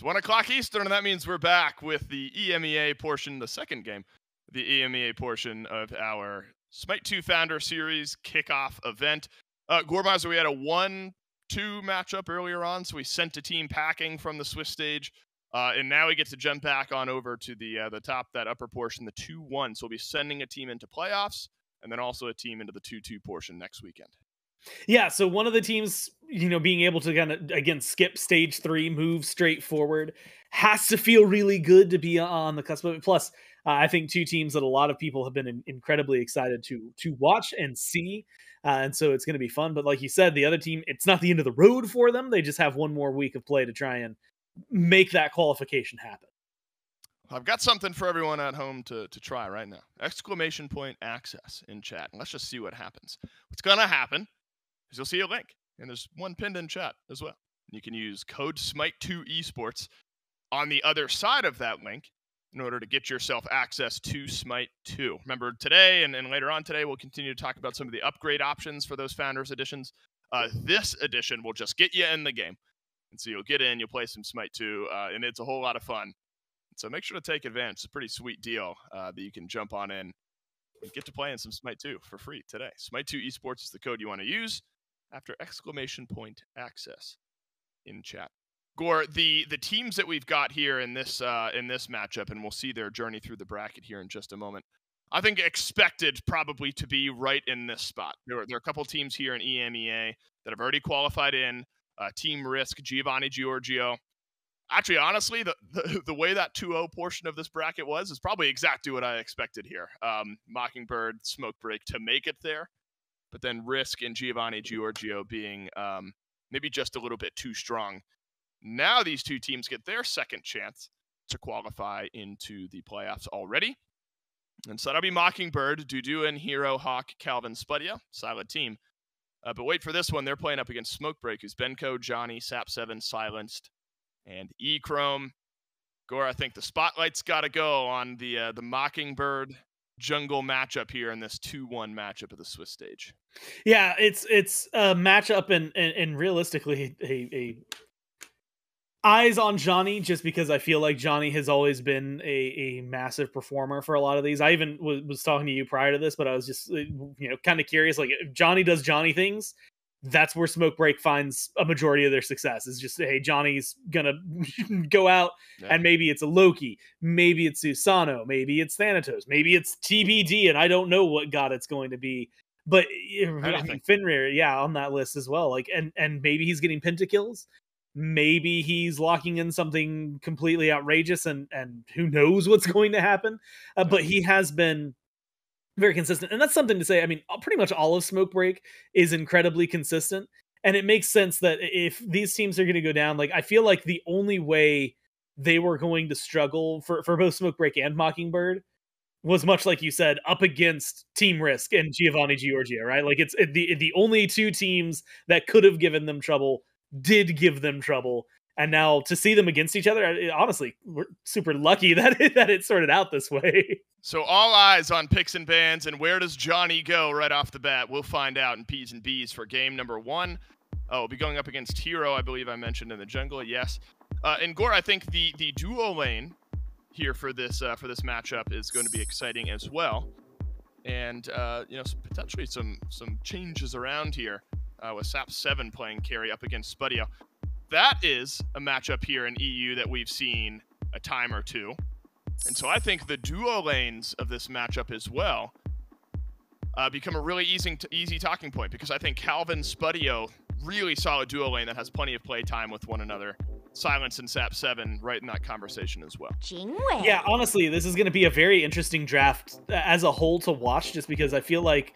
It's 1 o'clock Eastern, and that means we're back with the EMEA portion, the second game, the EMEA portion of our SMITE 2 Founder Series kickoff event. Gorbazer, we had a 1-2 matchup earlier on, so we sent a team packing from the Swiss stage, and now we get to jump back on over to the top, that upper portion, the 2-1. So we'll be sending a team into playoffs, and then also a team into the 2-2 portion next weekend. Yeah, so one of the teams, being able to kind of, again, skip stage 3, move straight forward, has to feel really good to be on the cusp of it. Plus, I think 2 teams that a lot of people have been incredibly excited to watch and see. And so it's going to be fun. But like you said, the other team, it's not the end of the road for them. They just have one more week of play to try and make that qualification happen. I've got something for everyone at home to try right now. Exclamation point access in chat. And let's just see what happens. What's going to happen is you'll see a link, and there's one pinned in chat as well. You can use code SMITE2esports on the other side of that link in order to get yourself access to SMITE 2. Remember, today and later on today, we'll continue to talk about some of the upgrade options for those Founders editions. This edition will just get you in the game. And so you'll get in, you'll play some SMITE 2, and it's a whole lot of fun. So make sure to take advantage. It's a pretty sweet deal that you can jump on in and get to play in some SMITE 2 for free today. SMITE 2 esports is the code you want to use after exclamation point access in chat. Gore, the teams that we've got here in this matchup, and we'll see their journey through the bracket here in just a moment, I think expected probably to be right in this spot. There are a couple teams here in EMEA that have already qualified in. Team Risk, Giovanni Giorgio. Actually, honestly, the way that 2-0 portion of this bracket is probably exactly what I expected here. Mockingbird, Smoke Break to make it there, but then Risk and Giovanni Giorgio being maybe just a little bit too strong. Now these 2 teams get their second chance to qualify into the playoffs already. And so that'll be Mockingbird, Dudu, and Hero, Hawk, Calvin, Spudia. Solid team. But wait for this one. They're playing up against Smoke Break, who's Benko, Johnny, Sap7, Silenced, and E-Chrome. Gore, I think the spotlight's got to go on the Mockingbird jungle matchup here in this 2-1 matchup of the Swiss stage. Yeah, it's a matchup and realistically a eyes on Johnny, just because I feel like Johnny has always been a massive performer for a lot of these. I even was talking to you prior to this, but I was just kind of curious, like, if Johnny does Johnny things, that's where Smoke Break finds a majority of their success. Is just, hey, Johnny's gonna go out, and maybe it's a Loki, maybe it's Susano, maybe it's Thanatos, maybe it's TBD, and I don't know what god it's going to be. But I mean, Fenrir, on that list as well. Like, and maybe he's getting pentakills. Maybe he's locking in something completely outrageous, and who knows what's going to happen. But he has been very consistent, and that's something to say. I mean, pretty much all of Smoke Break is incredibly consistent, and it makes sense that if these teams are going to go down, like, I feel like the only way they were going to struggle for both Smoke Break and Mockingbird was, much like you said, up against Team Risk and Giovanni Giorgio, right? Like, it's the only 2 teams that could have given them trouble did give them trouble, and now to see them against each other, honestly, we're super lucky that it sorted out this way. So all eyes on picks and bans, and where does Johnny go right off the bat? We'll find out in P's and B's for game number 1. We'll be going up against Hero, I believe I mentioned in the jungle, yes. And Gore, I think the duo lane here for this matchup is going to be exciting as well, and potentially some changes around here. With Sap7 playing carry up against Spudio. That is a matchup here in EU that we've seen a time or two. And so I think the duo lanes of this matchup as well become a really easy talking point, because I think Calvin, Spudio, really solid duo lane that has plenty of play time with one another. Silence and Sap7 right in that conversation as well. Yeah, honestly, this is going to be a very interesting draft as a whole to watch, just because I feel like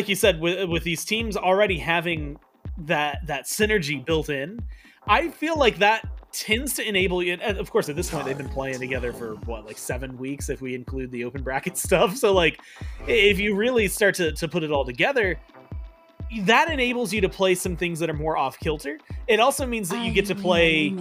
you said, with these teams already having that synergy built in, I feel like that tends to enable you. And of course, at this point, they've been playing together for like 7 weeks, if we include the open bracket stuff. So, like, if you really start to put it all together, that enables you to play some things that are more off kilter. It also means that you get to play,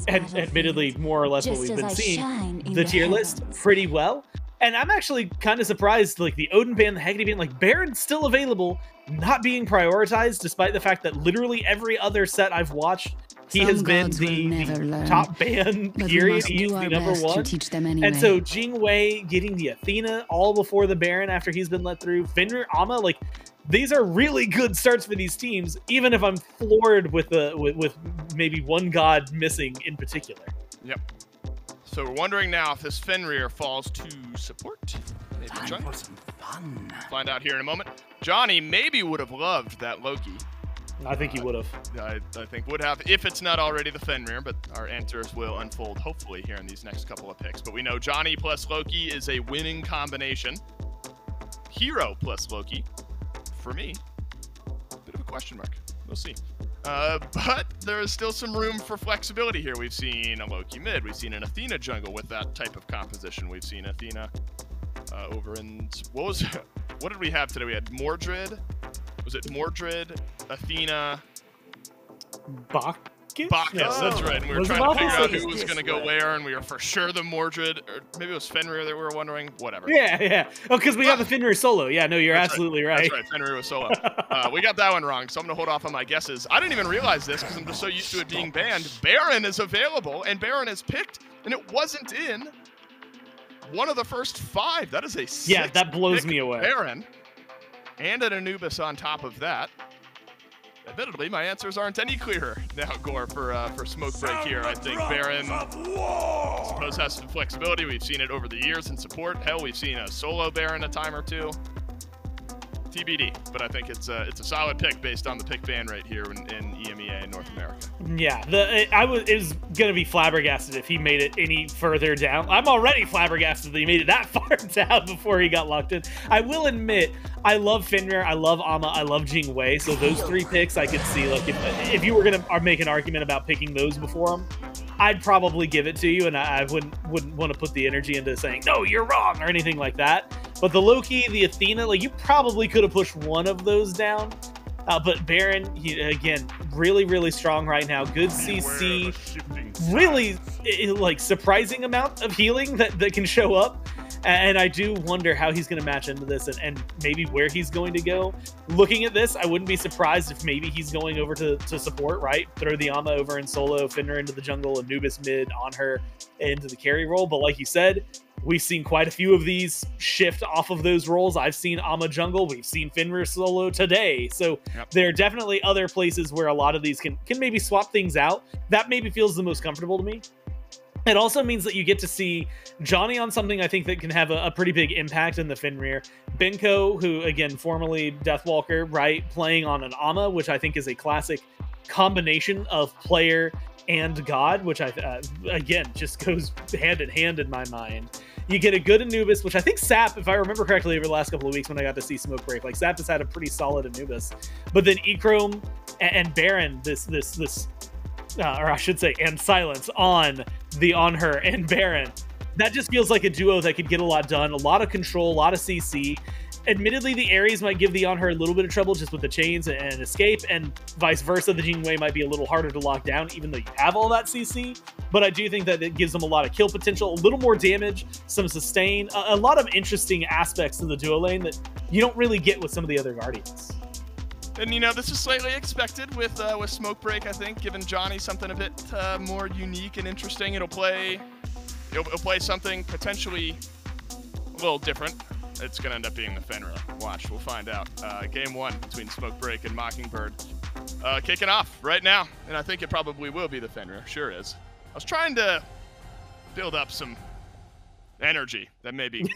admittedly, more or less what we've been seeing, the tier list pretty well. And I'm actually kind of surprised, like the Odin ban, the Haggerty ban, like Baron's still available, not being prioritized, despite the fact that literally every other set I've watched, he has been the top ban, period. He's the number one. And so Jing Wei getting the Athena all before the Baron after he's been let through. Fenrir, Ama, like these are really good starts for these teams, even if I'm floored with maybe one god missing in particular. Yep. So we're wondering now if this Fenrir falls to support. Maybe jungle. For some fun. Find out here in a moment. Johnny maybe would have loved that Loki. I think he would have. I think would have, if it's not already the Fenrir, but our answers will unfold hopefully here in these next couple of picks. But we know Johnny plus Loki is a winning combination. Hero plus Loki, for me, bit of a question mark. We'll see. But there is still some room for flexibility here. We've seen a Loki mid. We've seen an Athena jungle with that type of composition. We've seen Athena over in... What did we have today? We had Mordred. Was it Mordred, Athena... Bacchus? Bacchus, that's right. And we were trying to figure out who was going to go where, and we were for sure the Mordred, or maybe it was Fenrir that we were wondering. Whatever. Yeah. Oh, because we got the Fenrir solo. Yeah, no, you're absolutely right. That's right, Fenrir was solo. We got that one wrong, so I'm going to hold off on my guesses. I didn't even realize this because I'm just so used to it being banned. Baron is available, and Baron is picked, and it wasn't in one of the first 5. That is a 6. Yeah, that blows me away. Baron, and an Anubis on top of that. Admittedly, my answers aren't any clearer now, Gore, for Smoke Break here. I think Baron, I suppose, has some flexibility. We've seen it over the years in support. Hell, we've seen a solo Baron a time or two. TBD, but I think it's a solid pick based on the pick ban right here in EMEA in North America. Yeah, it was gonna be flabbergasted if he made it any further down. I'm already flabbergasted that he made it that far down before he got locked in. I will admit, I love Fenrir, I love Ama, I love Jing Wei. So those 3 picks, I could see like if you were gonna make an argument about picking those before him, I'd probably give it to you, and I wouldn't want to put the energy into saying, no, you're wrong, or anything like that. But the Loki, the Athena, like you probably could have pushed one of those down. But Baron, again, really, really strong right now. Good CC, really like surprising amount of healing that can show up. And I do wonder how he's going to match into this and maybe where he's going to go. Looking at this, I wouldn't be surprised if maybe he's going over to support, right? Throw the Ama over in solo, Fenrir into the jungle, Anubis mid, on her into the carry role. But like you said, we've seen quite a few of these shift off of those roles. I've seen Ama jungle. We've seen Fenrir solo today. So there are definitely other places where a lot of these can maybe swap things out. That maybe feels the most comfortable to me. It also means that you get to see Johnny on something I think that can have a pretty big impact in the Fenrir. Benko, who, again, formerly Deathwalker, right, playing on an Ama, which I think is a classic combination of player and god, which again, just goes hand in hand in my mind. You get a good Anubis, which I think Sap, if I remember correctly, over the last couple of weeks when I got to see Smoke Break, like Sap has had a pretty solid Anubis. But then Echrome and Baron, or I should say, and Silence on her and Baron. That just feels like a duo that could get a lot done. A lot of control, a lot of CC. Admittedly, the Ares might give the on her a little bit of trouble just with the chains and escape, and vice versa. The Jing Wei might be a little harder to lock down, even though you have all that CC. But I do think that it gives them a lot of kill potential, a little more damage, some sustain, a lot of interesting aspects to the duo lane that you don't really get with some of the other Guardians. And, you know, this is slightly expected with Smoke Break, I think, giving Johnny something a bit more unique and interesting. It'll play something potentially a little different. It's going to end up being the Fenrir. Watch, we'll find out. Game 1 between Smoke Break and Mockingbird kicking off right now. And I think it probably will be the Fenrir. Sure is. I was trying to build up some energy that maybe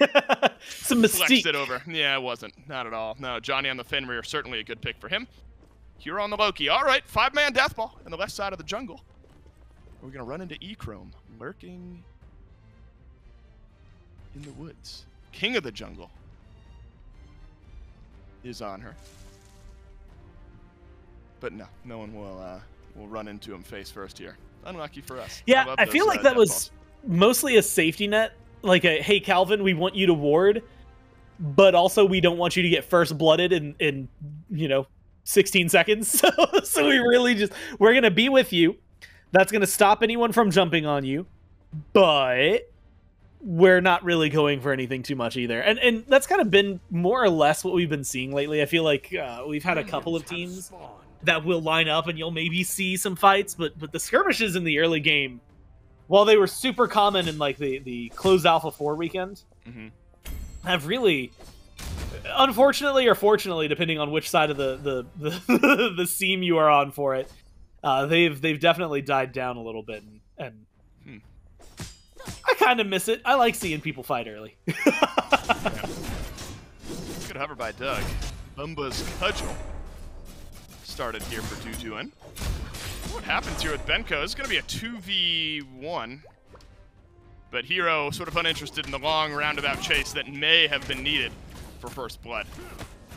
some mystique. Flexed it over. Yeah, it wasn't. Not at all. No, Johnny on the Fenrir, certainly a good pick for him. Hero on the Loki. All right, 5-man Deathball on the left side of the jungle. We're going to run into Echrome, lurking in the woods. King of the jungle is on her. But no one will run into him face first here. Unlucky for us. Yeah, I feel like that was mostly a safety net. Like a, hey, Calvin, we want you to ward, but also we don't want you to get first blooded in 16 seconds. So we really we're going to be with you. That's going to stop anyone from jumping on you. But we're not really going for anything too much either. And that's kind of been more or less what we've been seeing lately. I feel like we've had a couple of teams that will line up and you'll maybe see some fights, but the skirmishes in the early game, while they were super common in like the closed Alpha 4 weekend, have really, unfortunately or fortunately, depending on which side of the seam you are on for it, they've definitely died down a little bit, and I kind of miss it. I like seeing people fight early. Good hover by Doug. Bumba's Cudgel started here for Duduin. What happens here with Benko? It's going to be a 2v1. But Hero sort of uninterested in the long roundabout chase that may have been needed for first blood.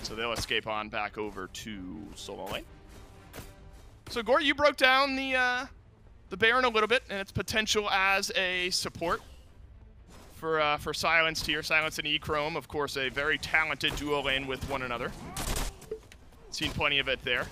So they'll escape on back over to solo lane. So Gore, you broke down the Baron a little bit and its potential as a support for Silenced here. Silence and E-Chrome, of course, a very talented duo lane with one another. Seen plenty of it there.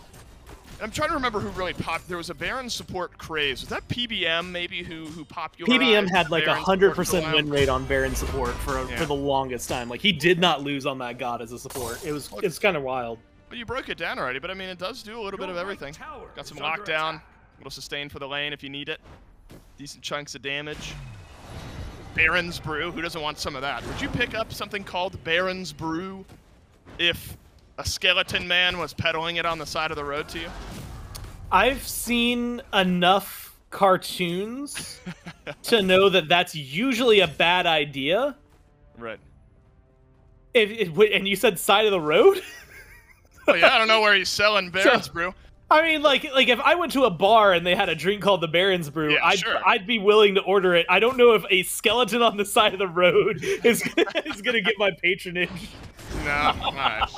I'm trying to remember who really popped. There was a Baron support craze. Was that PBM maybe who popularized? PBM had like 100% win rate on Baron support for the longest time. Like, he did not lose on that god as a support. It's kind of wild. But you broke it down already. But I mean, it does do a little bit of everything. Got some lockdown, a little sustain for the lane if you need it. Decent chunks of damage. Baron's Brew. Who doesn't want some of that? Would you pick up something called Baron's Brew if a skeleton man was peddling it on the side of the road to you? I've seen enough cartoons to know that that's usually a bad idea. Right. And you said side of the road? Oh yeah, I don't know where he's selling Baron's Brew. I mean, like if I went to a bar and they had a drink called the Baron's Brew, yeah, I'd be willing to order it. I don't know if a skeleton on the side of the road is gonna get my patronage. No, all right.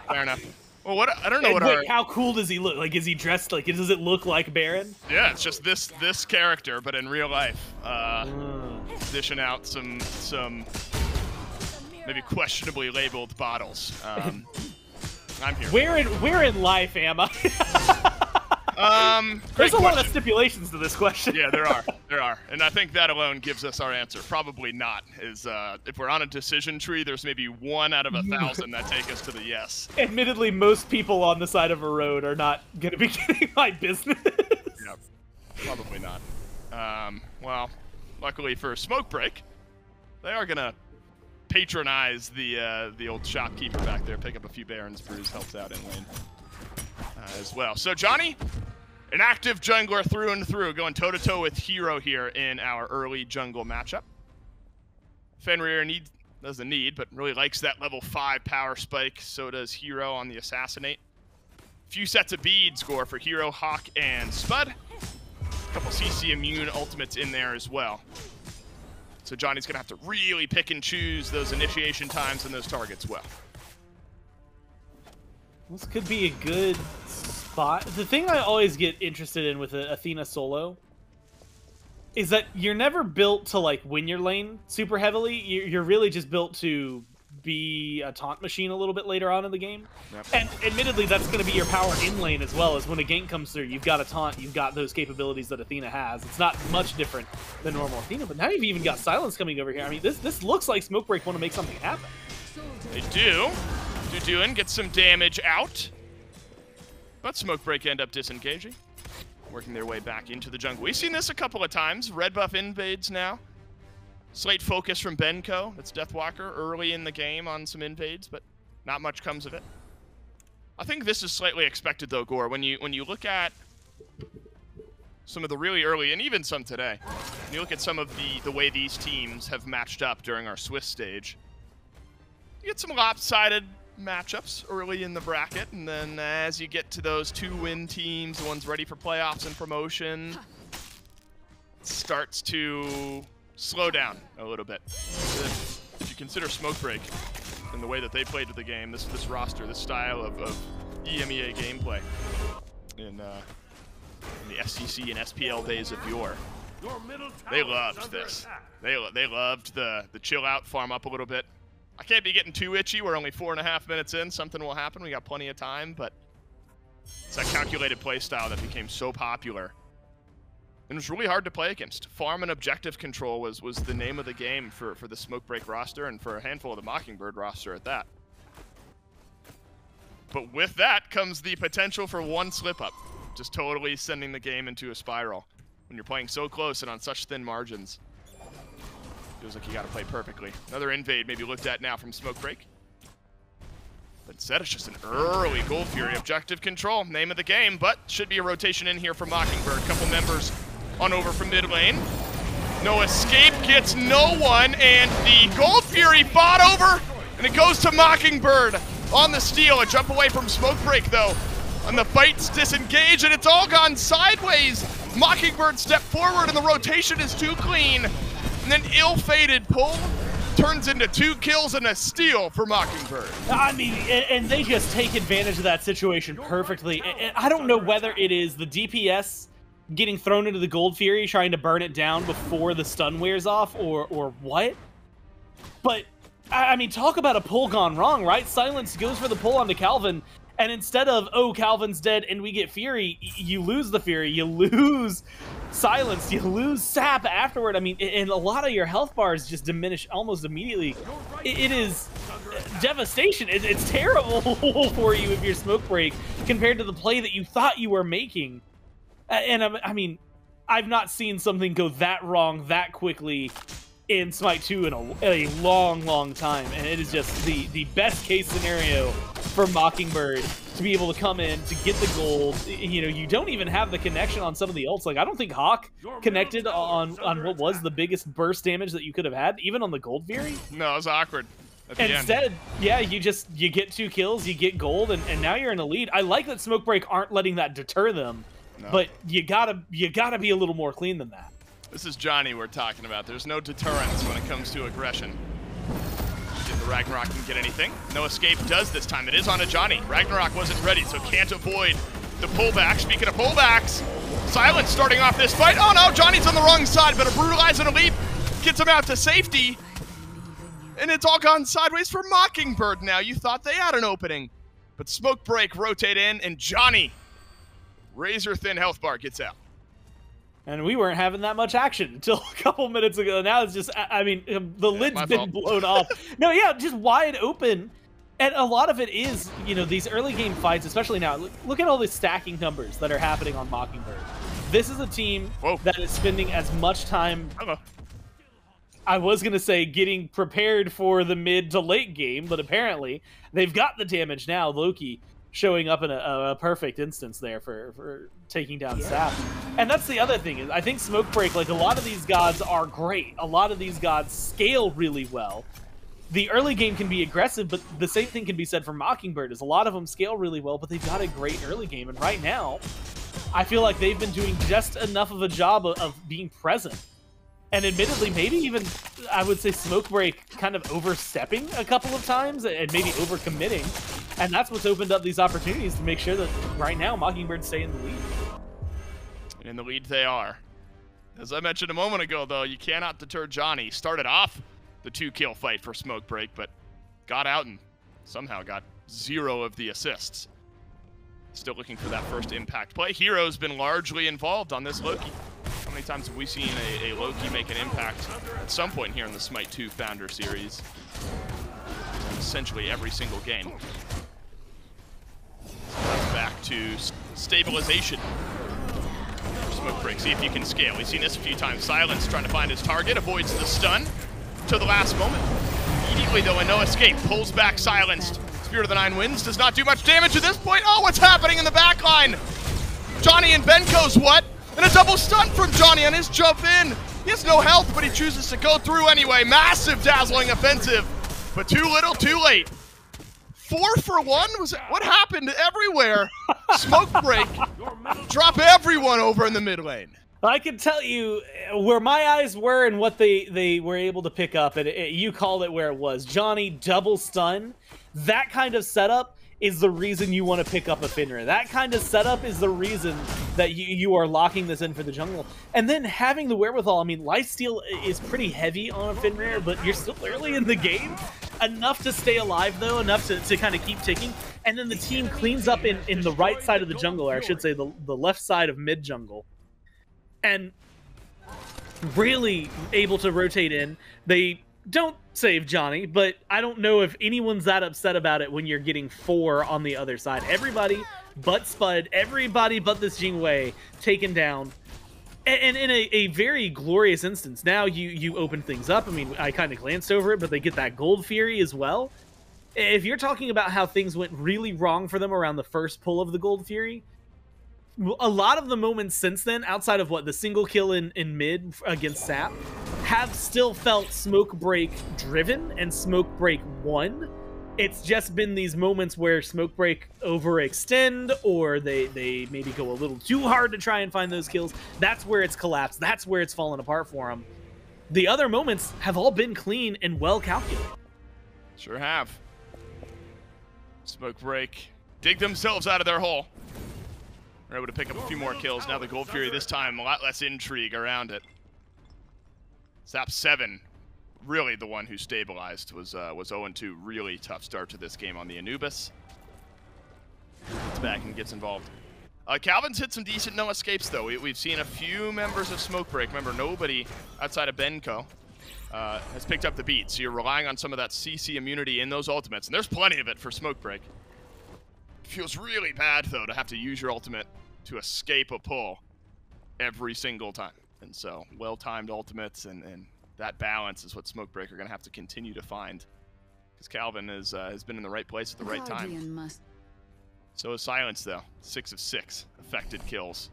Fair enough. Well, I don't know how cool does he look? Like, is he dressed like? Does it look like Baron? Yeah, it's just this character, but in real life, dishing out some maybe questionably labeled bottles. I'm here. Where in life am I? There's a lot of stipulations to this question. Yeah, there are. And I think that alone gives us our answer. Probably not. If we're on a decision tree, there's maybe 1 out of 1,000 that take us to the yes. Admittedly, most people on the side of a road are not going to be getting my business. Yeah, probably not. Well, luckily for Smoke Break, they are going to patronize the old shopkeeper back there, pick up a few Baron's Brews, helps out in lane as well. So Johnny, an active jungler through and through, going toe-to-toe with Hero here in our early jungle matchup. Fenrir doesn't need, but really likes that level 5 power spike. So does Hero on the Assassinate. Few sets of beads score for Hero, Hawk, and Spud. A couple CC immune ultimates in there as well. So Johnny's going to have to really pick and choose those initiation times and those targets well. This could be a good spot. The thing I always get interested in with Athena solo is that you're never built to like win your lane super heavily. You're really just built to be a taunt machine a little bit later on in the game. Yep. And admittedly, that's going to be your power in lane as well, as when a gank comes through, you've got a taunt, you've got those capabilities that Athena has. It's not much different than normal Athena, but now you've even got Silence coming over here. I mean, this looks like Smoke Break want to make something happen. They do. Duduin gets some damage out, but Smoke Break end up disengaging, working their way back into the jungle. We've seen this a couple of times. Red buff invades now. Slight focus from Benko. That's Deathwalker early in the game on some invades, but not much comes of it. I think this is slightly expected though, Gore. When you look at some of the really early, and even some today, when you look at some of the way these teams have matched up during our Swiss stage, you get some lopsided matchups early in the bracket, and then as you get to those 2-win teams, the ones ready for playoffs and promotion, it starts to slow down a little bit. If you consider Smoke Break and the way that they played to the game, this roster, this style of EMEA gameplay in the SCC and SPL days of yore, they loved this. They loved the chill out, farm up a little bit. I can't be getting too itchy. We're only 4.5 minutes in. Something will happen. We got plenty of time, but it's that calculated play style that became so popular and it was really hard to play against. Farm and objective control was the name of the game for the Smoke Break roster and for a handful of the Mockingbird roster at that. But with that comes the potential for one slip-up, just totally sending the game into a spiral. When you're playing so close and on such thin margins, feels like you got to play perfectly. Another invade maybe looked at now from Smoke Break. But instead, it's just an early Gold Fury. Objective control, name of the game, but should be a rotation in here for Mockingbird. Couple members on over from mid lane. No escape, gets no one, and the Gold Fury fought over, and it goes to Mockingbird on the steal. A jump away from Smoke Break, though. And the fight's disengaged, and it's all gone sideways. Mockingbird stepped forward, and the rotation is too clean. And then ill-fated pull turns into 2 kills and a steal for Mockingbird. I mean, and they just take advantage of that situation perfectly. And I don't know whether it is the DPS getting thrown into the Gold Fury, trying to burn it down before the stun wears off, or what. But, I mean, talk about a pull gone wrong, right? Silence goes for the pull onto Calvin, and instead of, oh, Calvin's dead and we get Fury, you lose the Fury, you lose Silence, you lose Sap afterward. I mean, and a lot of your health bars just diminish almost immediately. It is devastation. It's terrible for you if you're Smoke Break compared to the play that you thought you were making. And I mean, I've not seen something go that wrong that quickly in SMITE 2 in a long, long time. And it is just the best case scenario for Mockingbird to be able to come in to get the gold. You know, you don't even have the connection on some of the ults. Like, I don't think Hawk connected on what was the biggest burst damage that you could have had, even on the Gold Fury. No, it was awkward. Instead, yeah, you get 2 kills, you get gold, and now you're in a lead. I like that Smoke Break aren't letting that deter them, but you gotta be a little more clean than that. This is Johnny we're talking about. There's no deterrence when it comes to aggression. If the Ragnarok can get anything. No escape does this time. It is on a Johnny. Ragnarok wasn't ready, so can't avoid the pullback. Speaking of pullbacks, Silence starting off this fight. Oh no, Johnny's on the wrong side, but a Brutalize and a leap gets him out to safety. And it's all gone sideways for Mockingbird now. You thought they had an opening, but Smoke Break rotate in, and Johnny, razor thin health bar, gets out. And we weren't having that much action until a couple minutes ago. Now it's just, I mean, the lid's been blown off. No, yeah, just wide open. And a lot of it is, you know, these early game fights, especially now. Look at all the stacking numbers that are happening on Mockingbird. This is a team that is spending as much time, I was going to say, getting prepared for the mid to late game, but apparently they've got the damage now. Loki showing up in a perfect instance there for taking down Sap. And that's the other thing, is I think Smoke Break, like, a lot of these gods are great. A lot of these gods scale really well. The early game can be aggressive, but the same thing can be said for Mockingbird, is a lot of them scale really well, but they've got a great early game. And right now, I feel like they've been doing just enough of a job of being present. And admittedly, maybe even, I would say, Smoke Break kind of overstepping a couple of times and maybe overcommitting. And that's what's opened up these opportunities to make sure that right now Mockingbird stay in the lead. And in the lead they are. As I mentioned a moment ago, though, you cannot deter Johnny. Started off the 2-kill fight for Smoke Break, but got out and somehow got 0 of the assists. Still looking for that first impact play. Hero's been largely involved on this Loki. How many times have we seen a Loki make an impact at some point here in the SMITE 2 Founder Series? Essentially every single game. That's back to stabilization. Smoke Break, see if you can scale. We've seen this a few times. Silence trying to find his target, avoids the stun to the last moment. Immediately, though, a no escape. Pulls back Silenced. Spirit of the Nine Winds does not do much damage at this point. Oh, what's happening in the back line? Johnny and Benko's what? And a double stun from Johnny on his jump in. He has no health, but he chooses to go through anyway. Massive dazzling offensive, but too little, too late. 4 for 1? Was it, what happened everywhere? Smoke Break, drop everyone over in the mid lane. I can tell you where my eyes were and what they were able to pick up, and you called it where it was. Johnny, double stun. That kind of setup is the reason you want to pick up a Finra. That kind of setup is the reason that you are locking this in for the jungle. And then having the wherewithal, I mean, lifesteal is pretty heavy on a Finra, but you're still early in the game. Enough to stay alive, though, enough to kind of keep ticking. And then the team cleans up in the right side of the jungle, or I should say the left side of mid-jungle. And really able to rotate in. They don't save Johnny, but I don't know if anyone's that upset about it when you're getting 4 on the other side. Everybody but Spud, everybody but this Jingwei taken down. And in a very glorious instance. Now you open things up. I mean, I kind of glanced over it, but they get that Gold Fury as well. If you're talking about how things went really wrong for them around the first pull of the Gold Fury, a lot of the moments since then, outside of the single kill in mid against Sap, have still felt Smoke Break driven and Smoke Break won. It's just been these moments where Smoke Break overextend, or they maybe go a little too hard to try and find those kills. That's where it's collapsed. That's where it's fallen apart for them. The other moments have all been clean and well calculated. Sure have. Smoke Break dig themselves out of their hole. They're able to pick up a few more kills. Now the Gold Fury this time, a lot less intrigue around it. Sap 7. Really the one who stabilized, was 0-2. Really tough start to this game on the Anubis. Gets back and gets involved. Calvin's hit some decent no escapes though. We've seen a few members of Smoke Break. Remember, nobody outside of Benko has picked up the beat. So you're relying on some of that CC immunity in those ultimates, and there's plenty of it for Smoke Break. Feels really bad though to have to use your ultimate to escape a pull every single time. And so well-timed ultimates and that balance is what Smoke Break are going to have to continue to find, because Calvin has been in the right place at the right time. So is Silence, though. 6 of 6 affected kills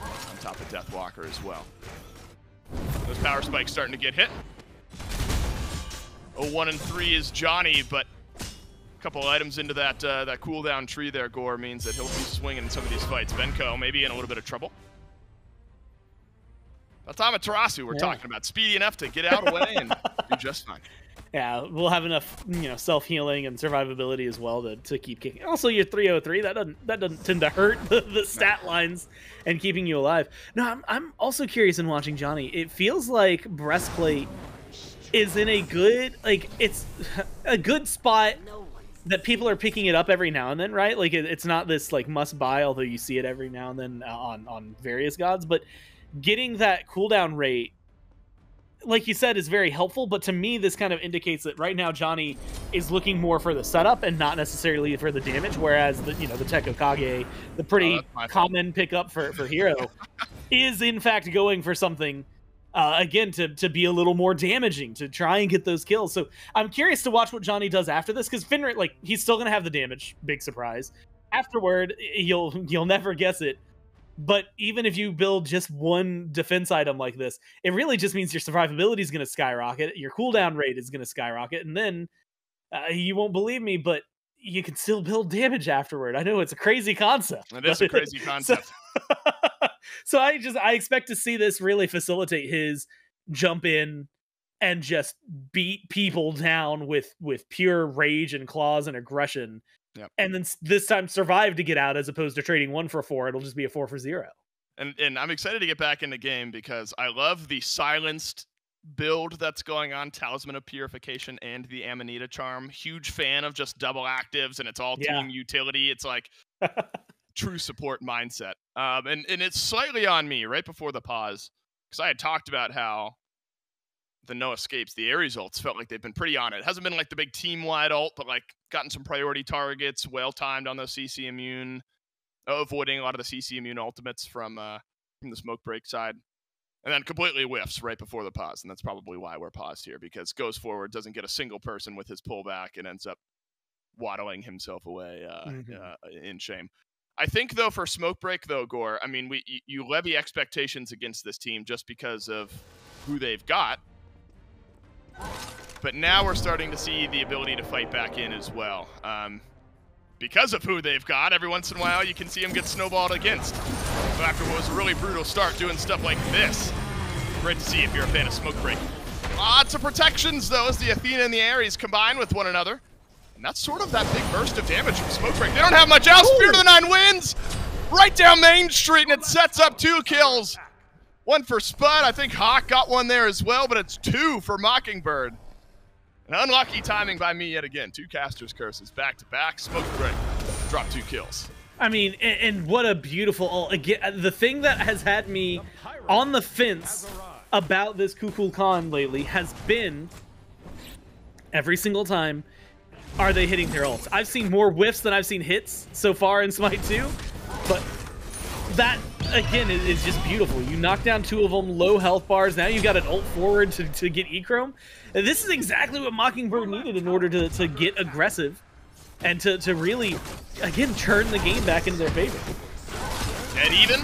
on top of Deathwalker as well. Those power spikes starting to get hit. 1 and 3 is Johnny, but a couple items into that cooldown tree there, Gore, means that he'll be swinging in some of these fights. Benko maybe in a little bit of trouble. Tarasu we're talking about. Speedy enough to get out away and do just fine. Yeah, we'll have enough, self-healing and survivability as well to keep kicking. Also, you're 303. That doesn't tend to hurt the stat lines and keeping you alive. No, I'm also curious in watching Johnny. It feels like Breastplate is in a good, it's a good spot that people are picking it up every now and then, right? Like it's not this must buy, although you see it every now and then on various gods, but getting that cooldown rate, like you said, is very helpful. But to me, this kind of indicates that right now Johnny is looking more for the setup and not necessarily for the damage. Whereas the Tekko Kage, the pretty common pickup for hero, is in fact going for something again to be a little more damaging, to try and get those kills. So I'm curious to watch what Johnny does after this, because Finrit, he's still gonna have the damage. Big surprise. Afterward, you'll never guess it. But even if you build just one defense item like this, it really just means your survivability is going to skyrocket, your cooldown rate is going to skyrocket, and then you won't believe me, but you can still build damage afterward. I know it's a crazy concept. It is a crazy concept. So I expect to see this really facilitate his jump in and just beat people down with pure rage and claws and aggression. Yep. And then this time survive to get out, as opposed to trading 1 for 4. It'll just be a 4 for 0. And I'm excited to get back in the game because I love the silenced build that's going on, Talisman of Purification and the Amanita Charm. Huge fan of just double actives and it's all team utility. It's like true support mindset. And it's slightly on me right before the pause, because I had talked about how the no escapes, the Ares ults, felt like they've been pretty on it. It hasn't been like the big team-wide ult, but gotten some priority targets, well-timed on those CC immune, avoiding a lot of the CC immune ultimates from the Smoke Break side, and then completely whiffs right before the pause. And that's probably why we're paused here, because goes forward, doesn't get a single person with his pullback, and ends up waddling himself away in shame. I think, though, for Smoke Break, though, Gore, I mean, you levy expectations against this team just because of who they've got. But now we're starting to see the ability to fight back in as well. Because of who they've got, every once in a while you can see them get snowballed against. So after what was a really brutal start, doing stuff like this. Great to see if you're a fan of Smoke Break. Lots of protections, though, as the Athena and the Ares combine with one another. And that's sort of that big burst of damage from Smoke Break. They don't have much else. Spear to the 9 wins! Right down Main Street, and it sets up 2 kills. 1 for Spud. I think Hawk got one there as well, but it's 2 for Mockingbird. An unlucky timing by me yet again. 2 Caster's Curses back to back. Smoke Break dropped 2 kills. I mean, and what a beautiful ult. Again, the thing that has had me on the fence about this Kukulkan lately has been every single time, are they hitting their ults? I've seen more whiffs than I've seen hits so far in Smite 2, but that, again, is just beautiful. You knock down 2 of them, low health bars. Now you got an ult forward to get E-Chrome. And this is exactly what Mockingbird needed in order to get aggressive and to really, again, turn the game back into their favor. And even.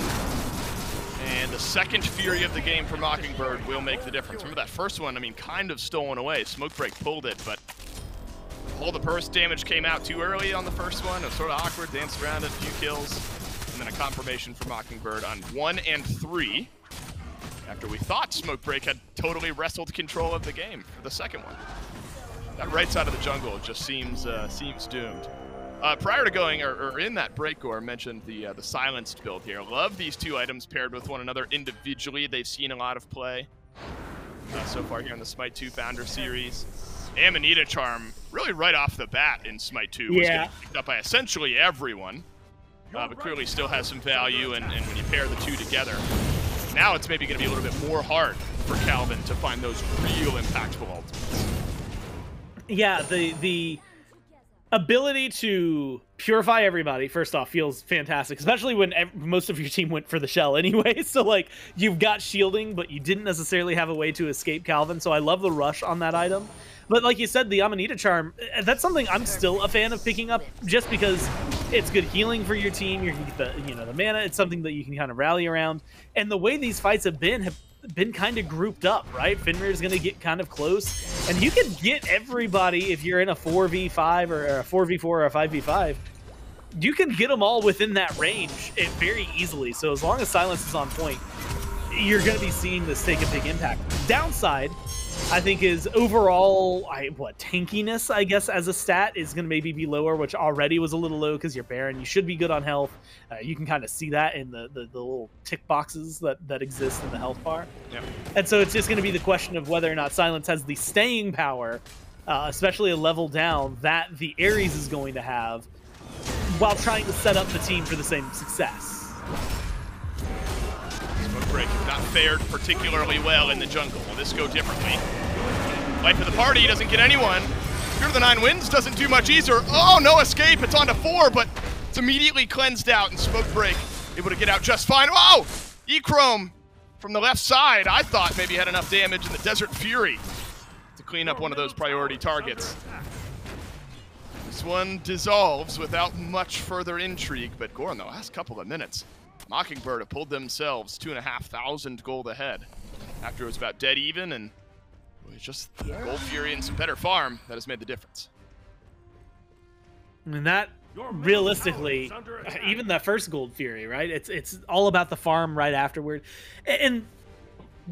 And the second Fury of the game for Mockingbird will make the difference. Remember that first one, I mean, kind of stolen away. Smoke Break pulled it, but all the burst damage came out too early on the first one. It was sort of awkward, danced around it, a few kills. And then a confirmation for Mockingbird on 1 and 3. After we thought Smoke Break had totally wrestled control of the game for the second one. That right side of the jungle just seems doomed. Prior to going, or in that break, Gore mentioned the silenced build here. Love these 2 items paired with one another individually. They've seen a lot of play so far here in the Smite 2 Founder Series. Amanita Charm, really right off the bat in Smite 2, was getting picked up by essentially everyone. But clearly still has some value, and when you pair the 2 together, now it's maybe going to be a little bit more hard for Calvin to find those real impactful ultimates. Yeah, the ability to purify everybody, first off, feels fantastic, especially when most of your team went for the shell anyway. So, like, you've got shielding, but you didn't necessarily have a way to escape Calvin, so I love the rush on that item. But like you said, the Amanita Charm, that's something I'm still a fan of picking up just because it's good healing for your team. You can get the mana. It's something that you can kind of rally around. And the way these fights have been kind of grouped up, right? Fenrir's going to get kind of close. And you can get everybody if you're in a 4v5 or a 4v4 or a 5v5. You can get them all within that range very easily. So as long as silence is on point, you're going to be seeing this take a big impact. Downside, I think, is overall, tankiness, I guess, as a stat is going to maybe be lower, which already was a little low because you're Baron. You should be good on health. You can kind of see that in the little tick boxes that exist in the health bar. Yep. And so it's just going to be the question of whether or not Silence has the staying power, especially a level down, that the Ares is going to have while trying to set up the team for the same success. Smoke Break not fared particularly well in the jungle. Will this go differently? Life of the party doesn't get anyone. Fear of the 9 Winds doesn't do much either. Oh, no escape. It's on to 4, but it's immediately cleansed out, and Smoke Break able to get out just fine. Oh! E-Chrome from the left side. I thought maybe had enough damage in the Desert Fury to clean up one of those priority targets. This one dissolves without much further intrigue, but Gore, in the last couple of minutes, Mockingbird have pulled themselves 2,500 gold ahead after it was about dead even, and it was just Gold Fury and some better farm that has made the difference. And that, realistically, even that first Gold Fury, right? It's all about the farm right afterward. And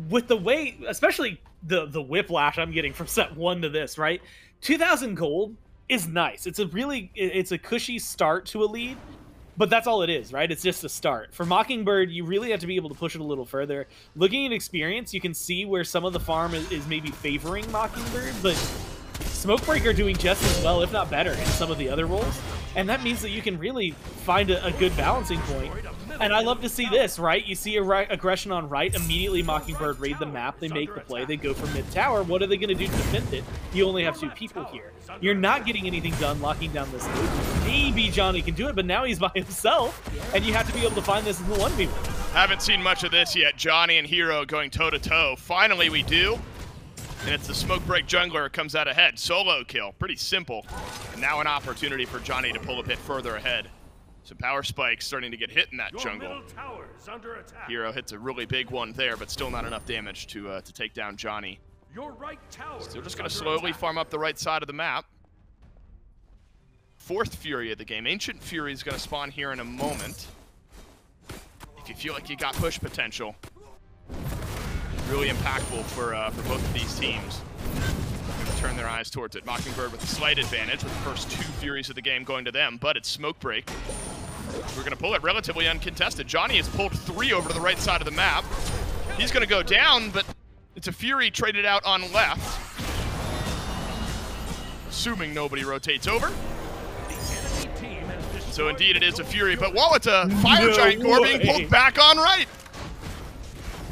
with the way, especially the whiplash I'm getting from set 1 to this, right? 2,000 gold is nice. It's a cushy start to a lead, but that's all it is, right? It's just a start. For Mockingbird, you really have to be able to push it a little further. Looking at experience, you can see where some of the farm is maybe favoring Mockingbird, but Smokebreak are doing just as well, if not better, in some of the other roles. And that means that you can really find a good balancing point. And I love to see this, right? You see aggression on right, immediately Mockingbird raid the map, they make the play, they go for mid-tower. What are they going to do to defend it? You only have 2 people here. You're not getting anything done locking down this loop. Maybe Johnny can do it, but now he's by himself, and you have to be able to find this in the 1v1. Haven't seen much of this yet. Johnny and Hero going toe-to-toe. Finally we do. And it's the Smoke Break jungler comes out ahead. Solo kill, pretty simple. And now an opportunity for Johnny to pull a bit further ahead. Some power spikes starting to get hit in that jungle. Hero hits a really big one there, but still not enough damage to take down Johnny. Still just going to slowly farm up the right side of the map. 4th Fury of the game. Ancient Fury is going to spawn here in a moment. If you feel like you got push potential, really impactful for both of these teams. Turn their eyes towards it. Mockingbird with a slight advantage with the first 2 Furies of the game going to them, but it's Smoke Break. We're going to pull it relatively uncontested. Johnny has pulled 3 over to the right side of the map. He's going to go down, but it's a Fury traded out on left. Assuming nobody rotates over. So indeed it is a Fury, but whoa, it's a Fire Giant Gore being pulled back on right.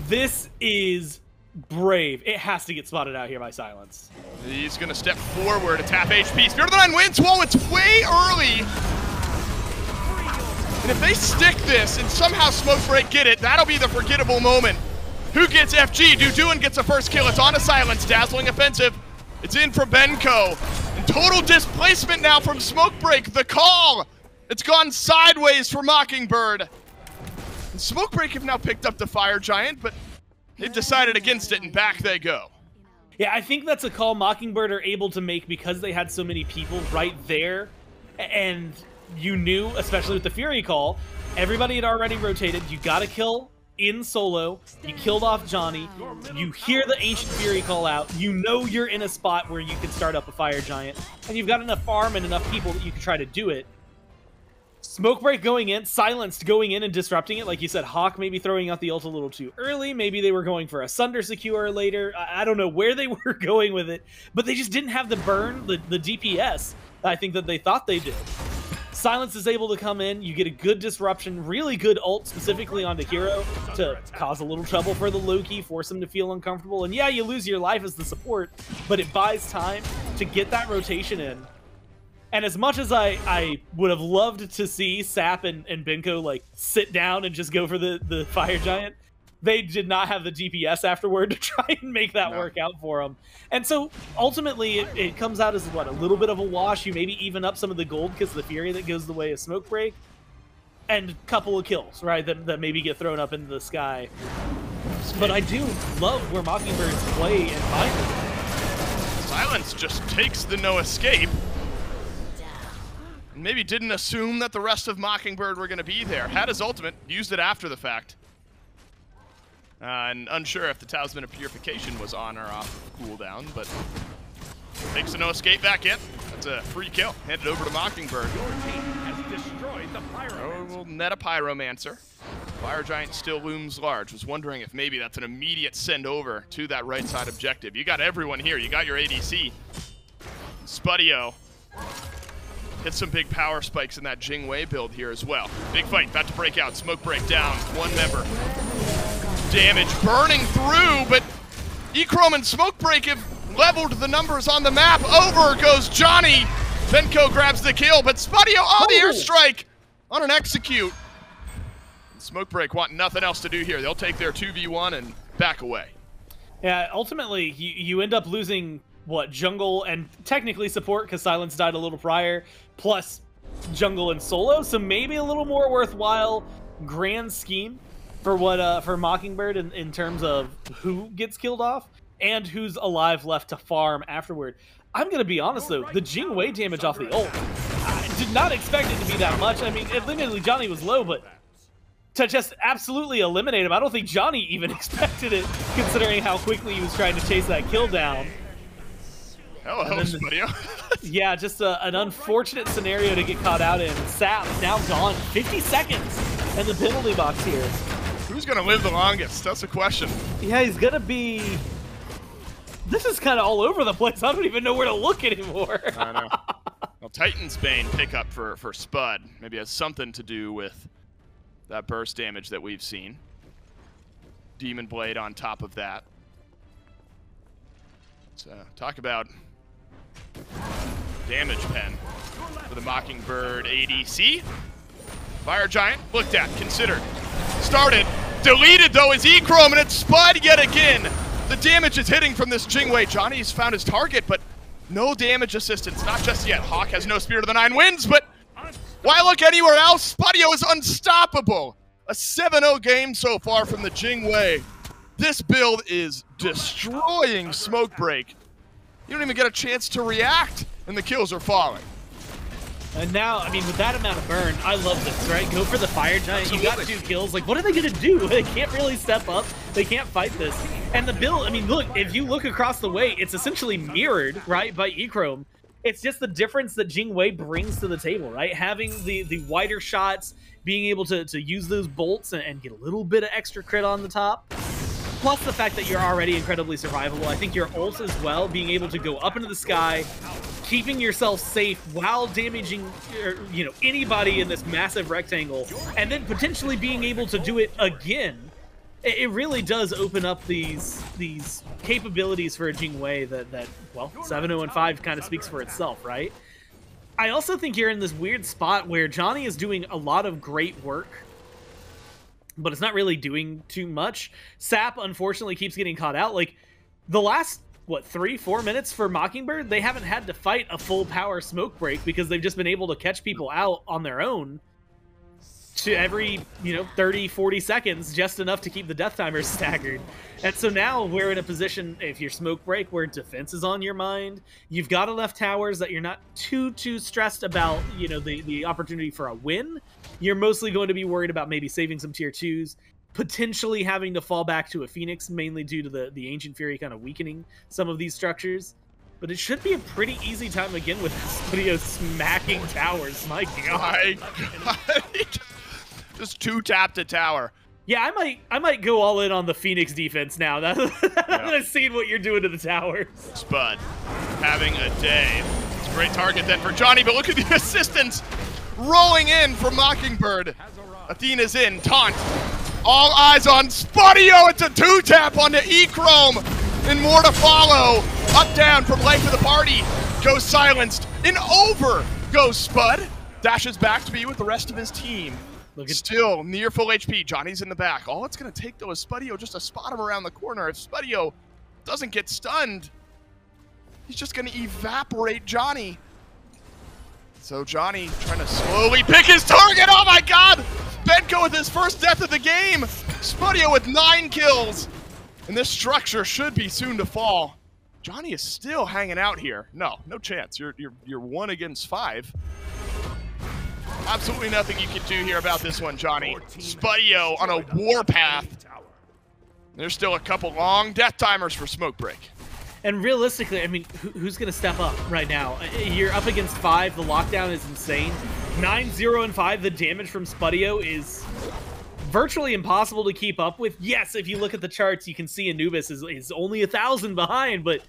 This is Brave. It has to get spotted out here by Silence. He's going to step forward. It's half HP. Spirit of the Nine wins. Whoa, it's way early. And if they stick this and somehow Smoke Break get it, that'll be the forgettable moment. Who gets FG? Duduin gets the first kill. It's on to Silence. Dazzling offensive. It's in for Benko. And total displacement now from Smoke Break. The call. It's gone sideways for Mockingbird. And Smoke Break have now picked up the Fire Giant, but they've decided against it, and back they go. Yeah, I think that's a call Mockingbird are able to make because they had so many people right there. And you knew, especially with the Fury call, everybody had already rotated. You got to kill in solo. You killed off Johnny. You hear the Ancient Fury call out. You know you're in a spot where you can start up a Fire Giant. And you've got enough farm and enough people that you can try to do it. Smoke Break going in, Silenced going in and disrupting it. Like you said, Hawk maybe throwing out the ult a little too early. Maybe they were going for a Sunder Secure later. I don't know where they were going with it, but they just didn't have the burn, the DPS, I think that they thought they did. Silence is able to come in. You get a good disruption, really good ult specifically onto Hero to cause a little trouble for the Loki, force him to feel uncomfortable. And yeah, you lose your life as the support, but it buys time to get that rotation in. And as much as I would have loved to see Sap and Benko like sit down and just go for the Fire Giant, they did not have the DPS afterward to try and make that work out for them. And so ultimately it comes out as what, a little bit of a wash. You maybe even up some of the gold because of the Fury that goes the way of Smoke Break, and a couple of kills, right, that maybe get thrown up into the sky. But I do love where Mockingbirds play and find them. Silence just takes the no escape. Maybe didn't assume that the rest of Mockingbird were going to be there. Had his ultimate, used it after the fact. And unsure if the Talisman of Purification was on or off cooldown, but takes the no escape back in. That's a free kill. Handed over to Mockingbird. Your team has destroyed the Pyromancer. Oh, we'll net a Pyromancer. Fire Giant still looms large. Was wondering if maybe that's an immediate send over to that right side objective. You got everyone here. You got your ADC. Spudio. Hit some big power spikes in that Jingwei build here as well. Big fight, about to break out. Smoke Break down, one member. Damage burning through, but Echrome and Smoke Break have leveled the numbers on the map. Over goes Johnny. Benko grabs the kill, but Spudio on the airstrike on an execute. Smoke Break want nothing else to do here. They'll take their 2v1 and back away. Yeah, ultimately, you end up losing, what, jungle and technically support because Silence died a little prior, plus jungle and solo, so maybe a little more worthwhile grand scheme for what for Mockingbird in terms of who gets killed off and who's alive left to farm afterward. I'm gonna be honest though, the Jingwei damage off the ult, I did not expect it to be that much. I mean, admittedly Johnny was low, but to just absolutely eliminate him, I don't think Johnny even expected it, considering how quickly he was trying to chase that kill down. Hello, Spudio. Yeah, just an unfortunate scenario to get caught out in. Sap now gone, 50 seconds in the penalty box here. Who's gonna live the longest? That's the question. Yeah, he's gonna be... This is kind of all over the place. I don't even know where to look anymore. I know. Well, Titan's Bane pickup for Spud maybe has something to do with that burst damage that we've seen. Demon Blade on top of that. So talk about damage pen for the Mockingbird ADC. Fire Giant looked at, considered, started, deleted though is Echrome, and it's Spud yet again. The damage is hitting from this Jingwei. Johnny's found his target, but no damage assistance, not just yet. Hawk has no Spirit of the Nine wins, but why look anywhere else? Spudio is unstoppable. A 7-0 game so far from the Jingwei. This build is destroying Smoke Break. You don't even get a chance to react, and the kills are falling. And now, I mean, with that amount of burn, I love this, right? Go for the Fire Giant. You got 2 kills. Like, what are they going to do? They can't really step up. They can't fight this. And the build, I mean, look, if you look across the way, it's essentially mirrored, right, by Echrome. It's just the difference that Jingwei brings to the table, right? Having the wider shots, being able to use those bolts and get a little bit of extra crit on the top. Plus the fact that you're already incredibly survivable. I think your ult as well, being able to go up into the sky, keeping yourself safe while damaging, you know, anybody in this massive rectangle, and then potentially being able to do it again it really does open up these capabilities for a Jingwei that well, 7-0 and 5 kind of speaks for itself, right? I also think you're in this weird spot where Johnny is doing a lot of great work, but it's not really doing too much. Sap, unfortunately, keeps getting caught out. Like, the last, what, 3-4 minutes for Mockingbird, they haven't had to fight a full power smoke break because they've just been able to catch people out on their own to every, 30, 40 seconds, just enough to keep the death timers staggered. And so now we're in a position, if you're smoke break, where defense is on your mind, you've got enough towers that you're not too stressed about, the opportunity for a win. You're mostly going to be worried about maybe saving some tier 2s, potentially having to fall back to a Phoenix, mainly due to the Ancient Fury kind of weakening some of these structures. But it should be a pretty easy time again with Studio smacking towers. My God. Just 2-tap to tower. Yeah, I might go all in on the Phoenix defense now. That I've seen what you're doing to the towers. Spud having a day. It's a great target then for Johnny, but look at the assistance rolling in for Mockingbird. Athena's in, taunt. All eyes on Spudio. It's a 2-tap onto E-Chrome. And more to follow. Up, down from life of the party. Goes silenced. And over goes Spud. Dashes back to be with the rest of his team. Still near full HP. Johnny's in the back. All it's going to take, though, is Spudio just to spot him around the corner. If Spudio doesn't get stunned, he's just going to evaporate Johnny. So Johnny trying to slowly pick his target. Oh, my God! Benko with his first death of the game. Spudio with 9 kills. And this structure should be soon to fall. Johnny is still hanging out here. No chance. You're 1 against 5. Absolutely nothing you can do here about this one, Johnny. Spudio on a warpath. There's still a couple long death timers for smoke break. And realistically, I mean, who's going to step up right now? You're up against 5. The lockdown is insane. 9-0 and 5. The damage from Spudio is virtually impossible to keep up with. Yes, if you look at the charts, you can see Anubis is only 1,000 behind, but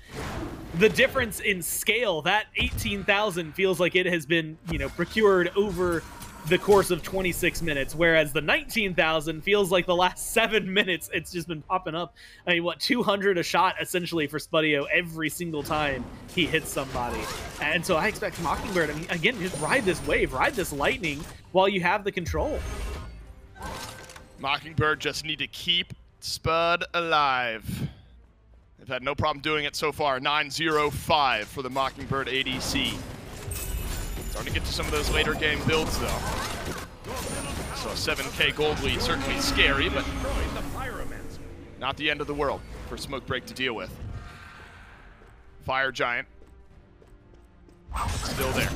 the difference in scale, that 18,000 feels like it has been, procured over the course of 26 minutes, whereas the 19,000 feels like the last 7 minutes it's just been popping up. I mean, what, 200 a shot essentially for Spudio every single time he hits somebody. And so I expect Mockingbird, I mean, again, just ride this wave, ride this lightning while you have the control. Mockingbird just need to keep Spud alive. They've had no problem doing it so far. 9-0-5 for the Mockingbird ADC. Starting to get to some of those later game builds, though. So a 7K gold lead, certainly scary, but not the end of the world for Smoke Break to deal with. Fire Giant still there.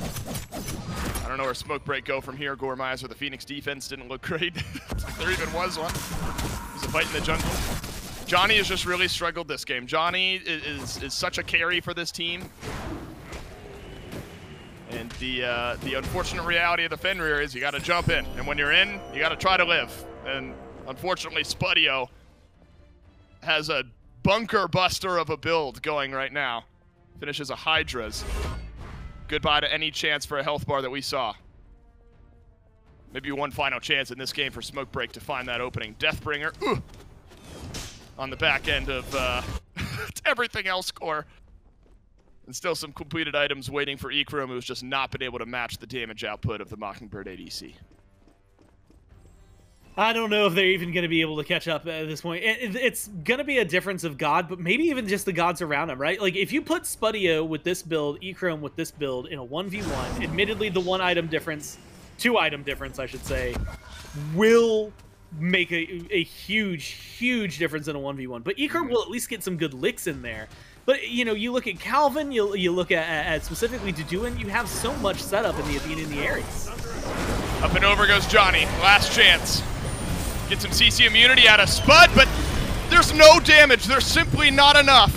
I don't know where Smoke Break go from here. Gormizer, the Phoenix defense didn't look great. There even was one. There's a fight in the jungle. Johnny has just really struggled this game. Johnny is such a carry for this team. And the unfortunate reality of the Fenrir is you got to jump in. And when you're in, you got to try to live. And unfortunately, Spudio has a bunker buster of a build going right now. Finishes a hi-rez. Goodbye to any chance for a health bar that we saw. Maybe one final chance in this game for Smoke Break to find that opening. Deathbringer on the back end of everything else core. And still some completed items waiting for Ikram, who's just not been able to match the damage output of the Mockingbird ADC. I don't know if they're even going to be able to catch up at this point. It's going to be a difference of God, but maybe even just the gods around him, right? Like, if you put Spudio with this build, Ikram with this build in a 1v1, admittedly the 1-item difference, 2-item difference, I should say, will make a huge difference in a 1v1. But Ikram will at least get some good licks in there. But, you look at Calvin, you look at specifically Duduin, you have so much setup in the Athena and the Ares. Up and over goes Johnny. Last chance. Get some CC immunity out of Spud, but there's no damage. There's simply not enough.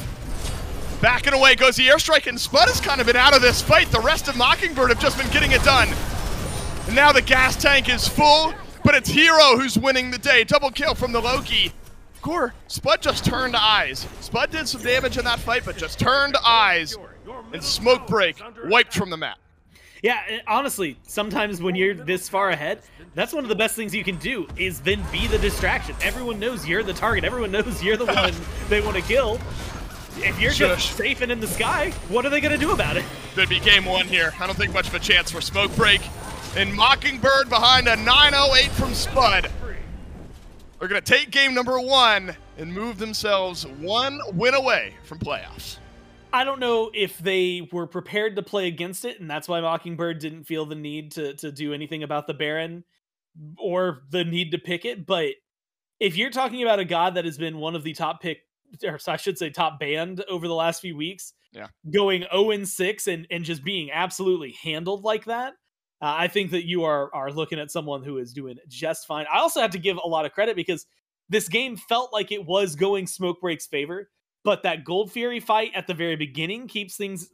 Backing away goes the airstrike, and Spud has kind of been out of this fight. The rest of Mockingbird have just been getting it done. And now the gas tank is full, but it's Hero who's winning the day. Double kill from the Loki. Core, Spud just turned eyes. Spud did some damage in that fight, but just turned eyes. And Smoke Break wiped from the map. Yeah, honestly, sometimes when you're this far ahead, that's one of the best things you can do is then be the distraction. Everyone knows you're the target. Everyone knows you're the one they want to kill. If you're just safe and in the sky, what are they going to do about it? Could be game one here. I don't think much of a chance for Smoke Break. And Mockingbird behind a 908 from Spud. They're going to take game number one and move themselves one win away from playoffs. I don't know if they were prepared to play against it, and that's why Mockingbird didn't feel the need to do anything about the Baron or the need to pick it. But if you're talking about a god that has been one of the top pick, or I should say top banned over the last few weeks, going 0-6 and just being absolutely handled like that, I think that you are looking at someone who is doing just fine. I also have to give a lot of credit because this game felt like it was going Smoke Break's favor. But that Gold Fury fight at the very beginning keeps things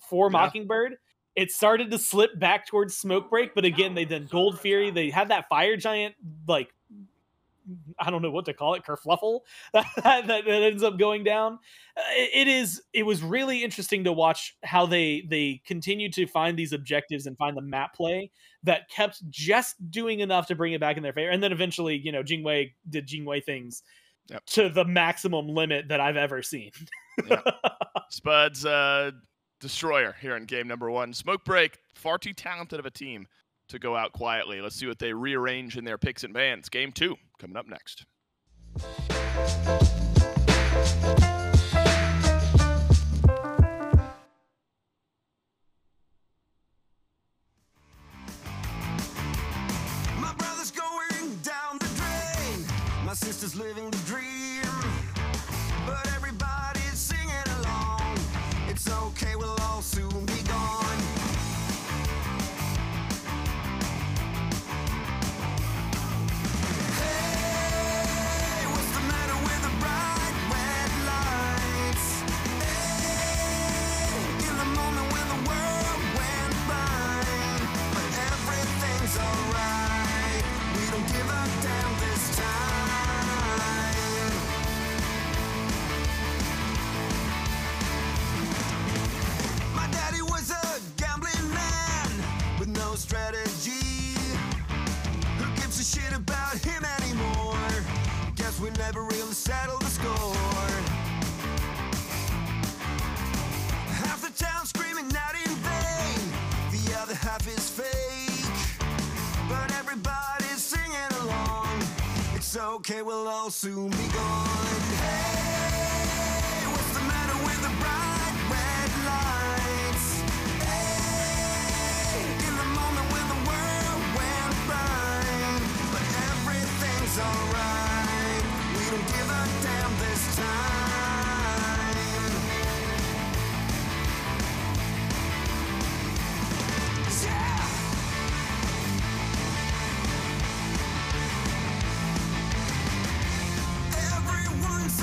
for Mockingbird. It started to slip back towards Smoke Break, but again, they then Gold Fury. They had that Fire Giant, like, I don't know what to call it, kerfluffle that ends up going down. It was really interesting to watch how they continued to find these objectives and find the map play that kept just doing enough to bring it back in their favor. And then eventually, Jingwei did Jingwei things. To the maximum limit that I've ever seen. Spud's destroyer here in game number one. Smoke Break, far too talented of a team to go out quietly. Let's see what they rearrange in their picks and bans. Game two coming up next. My brother's going down the drain. My sister's living the dream, but everybody's singing along. It's okay, we'll all soon be gone. Hey, what's the matter with the bright red lights? Hey, in the moment when the world went blind, but everything's alright. We don't give a damn this time. Strategy. Who gives a shit about him anymore? Guess we never really settled the score. Half the town screaming out in vain, the other half is fake, but everybody's singing along. It's okay, we'll all soon be gone. Hey, what's the matter with the bright red lights? Alright, we don't give a damn this time. Yeah. Everyone's a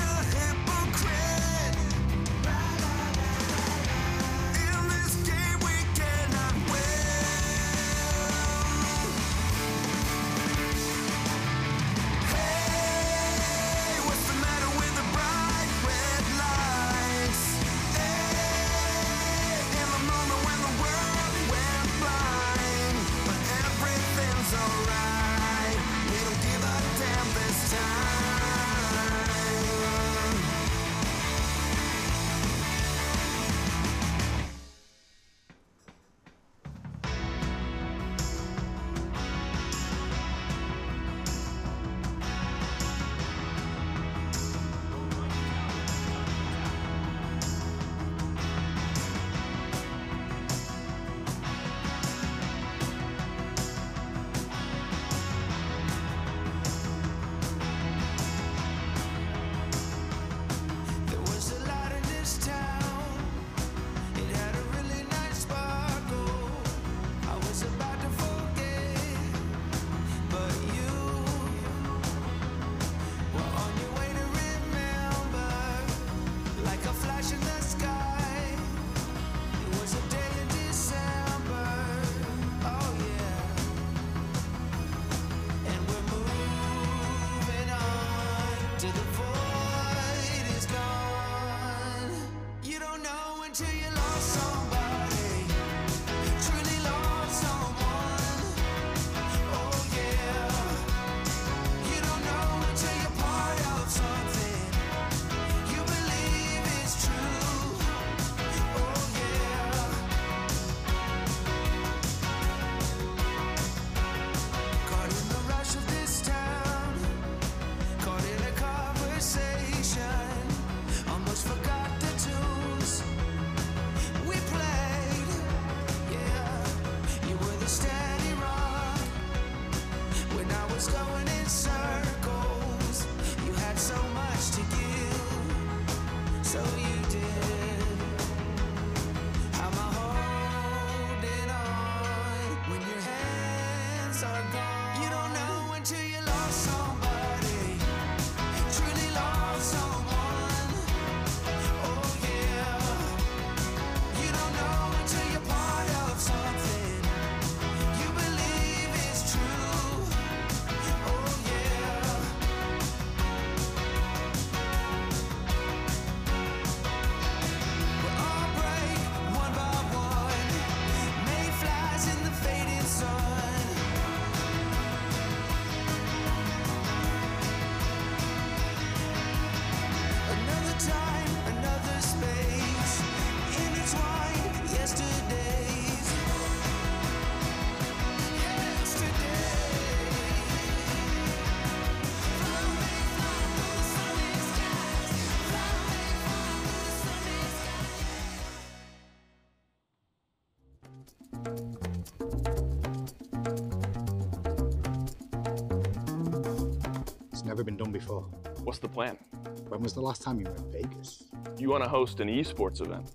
Never been done before. What's the plan? When was the last time you were in Vegas? You want to host an esports event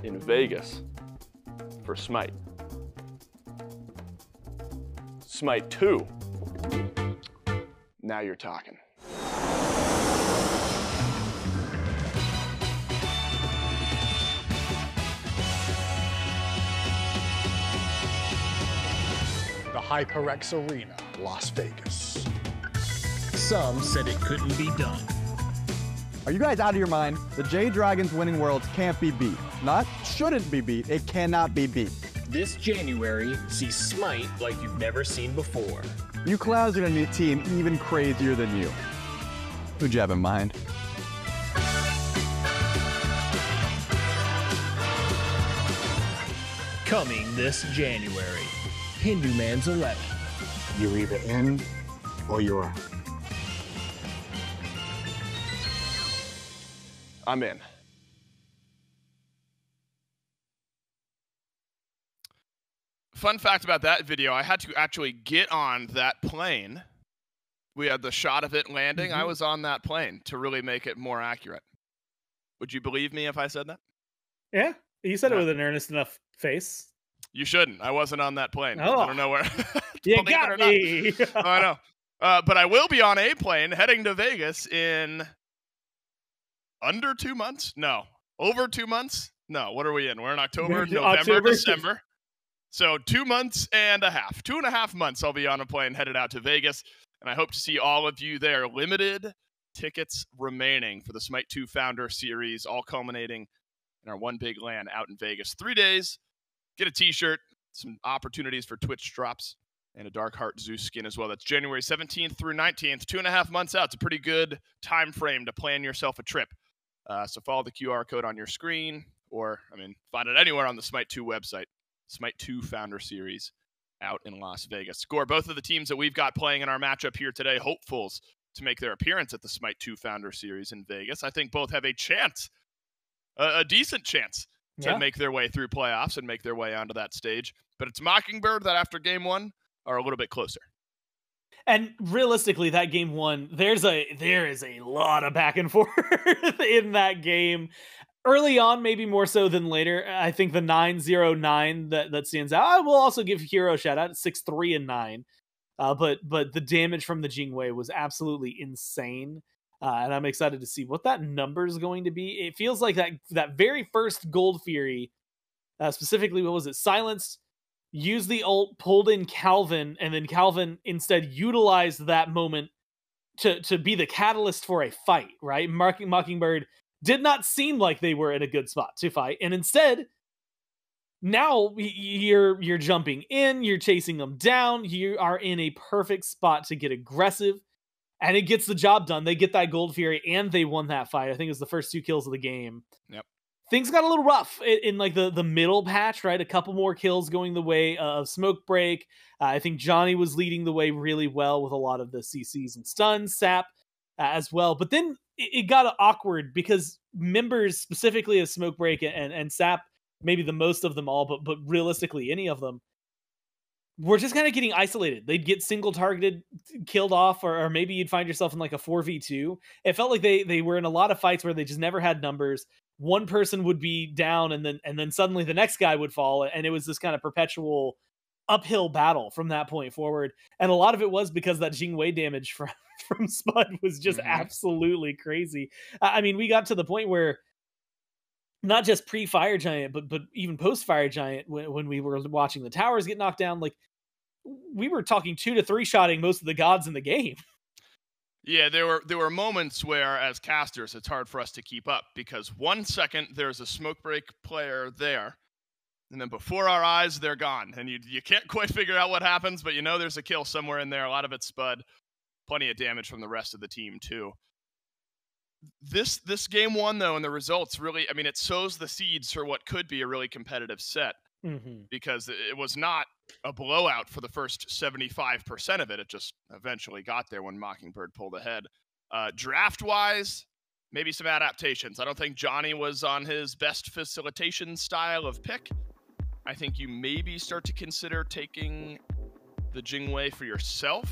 in Vegas for SMITE. SMITE 2. Now you're talking. The HyperX Arena, Las Vegas. Some said it couldn't be done. Are you guys out of your mind? The J-Dragons winning Worlds can't be beat. Not shouldn't be beat, it cannot be beat. This January, see SMITE like you've never seen before. You clowns are gonna need a team even crazier than you. Who'd you have in mind? Coming this January, Hindu Man's 11. You're either in or you're out. I'm in. Fun fact about that video, I had to actually get on that plane. We had the shot of it landing. I was on that plane to really make it more accurate. Would you believe me if I said that? Yeah, you said it with an earnest enough face. You shouldn't. I wasn't on that plane. Oh. I don't know where. You got me. Oh, I know. But I will be on a plane heading to Vegas in under 2 months? No. Over 2 months? No. What are we in? We're in October, November, December. So 2 months and a half. 2.5 months I'll be on a plane headed out to Vegas. And I hope to see all of you there. Limited tickets remaining for the SMITE 2 Founder Series, all culminating in our One Big LAN out in Vegas. 3 days. Get a t-shirt, some opportunities for Twitch drops, and a Dark Heart Zeus skin as well. That's January 17th through 19th, 2.5 months out. It's a pretty good time frame to plan yourself a trip. So follow the QR code on your screen, or, find it anywhere on the SMITE 2 website. SMITE 2 Founder Series out in Las Vegas. Score, both of the teams that we've got playing in our matchup here today, hopefuls to make their appearance at the SMITE 2 Founder Series in Vegas. I think both have a chance, a decent chance, to make their way through playoffs and make their way onto that stage. But it's Mockingbird that after game one are a little bit closer. And realistically, that game one, there is a lot of back and forth in that game. Early on, maybe more so than later. I think the 9-0-9 that stands out. I will also give Hero a shout out at 6-3-9. But the damage from the Jingwei was absolutely insane. And I'm excited to see what that number is going to be. It feels like that very first Gold Fury, specifically, what was it? Silenced, used the ult, pulled in Calvin, and then Calvin instead utilized that moment to be the catalyst for a fight, right? Mockingbird did not seem like they were in a good spot to fight. And instead, now you're jumping in, you're chasing them down, you are in a perfect spot to get aggressive. And it gets the job done. They get that Gold Fury, and they won that fight. I think it was the first 2 kills of the game. Yep. Things got a little rough in like the middle patch, right? A couple more kills going the way of Smoke Break. I think Johnny was leading the way really well with a lot of the CCs and stuns, Sap as well. But then it got awkward because members specifically of Smoke Break and Sap, maybe the most of them all, but realistically any of them, we're just kind of getting isolated. They'd get single targeted, killed off, or maybe you'd find yourself in like a 4v2. It felt like they were in a lot of fights where they just never had numbers. One person would be down, and then suddenly the next guy would fall, and it was this kind of perpetual uphill battle from that point forward. And a lot of it was because that Jingwei damage from Spud was just absolutely crazy. We got to the point where not just pre-Fire Giant, but even post-Fire Giant, when we were watching the towers get knocked down, like we were talking 2 to 3 shotting most of the gods in the game. Yeah, there were moments where, as casters, it's hard for us to keep up because 1 second there's a Smoke Break player there, and then before our eyes they're gone, and you can't quite figure out what happens, but you know there's a kill somewhere in there. A lot of it's Spud, plenty of damage from the rest of the team too. This game one, though, and the results really, it sows the seeds for what could be a really competitive set because it was not a blowout for the first 75% of it. It just eventually got there when Mockingbird pulled ahead. Draft-wise, maybe some adaptations. I don't think Johnny was on his best facilitation style of pick. I think you maybe start to consider taking the Jingwei for yourself.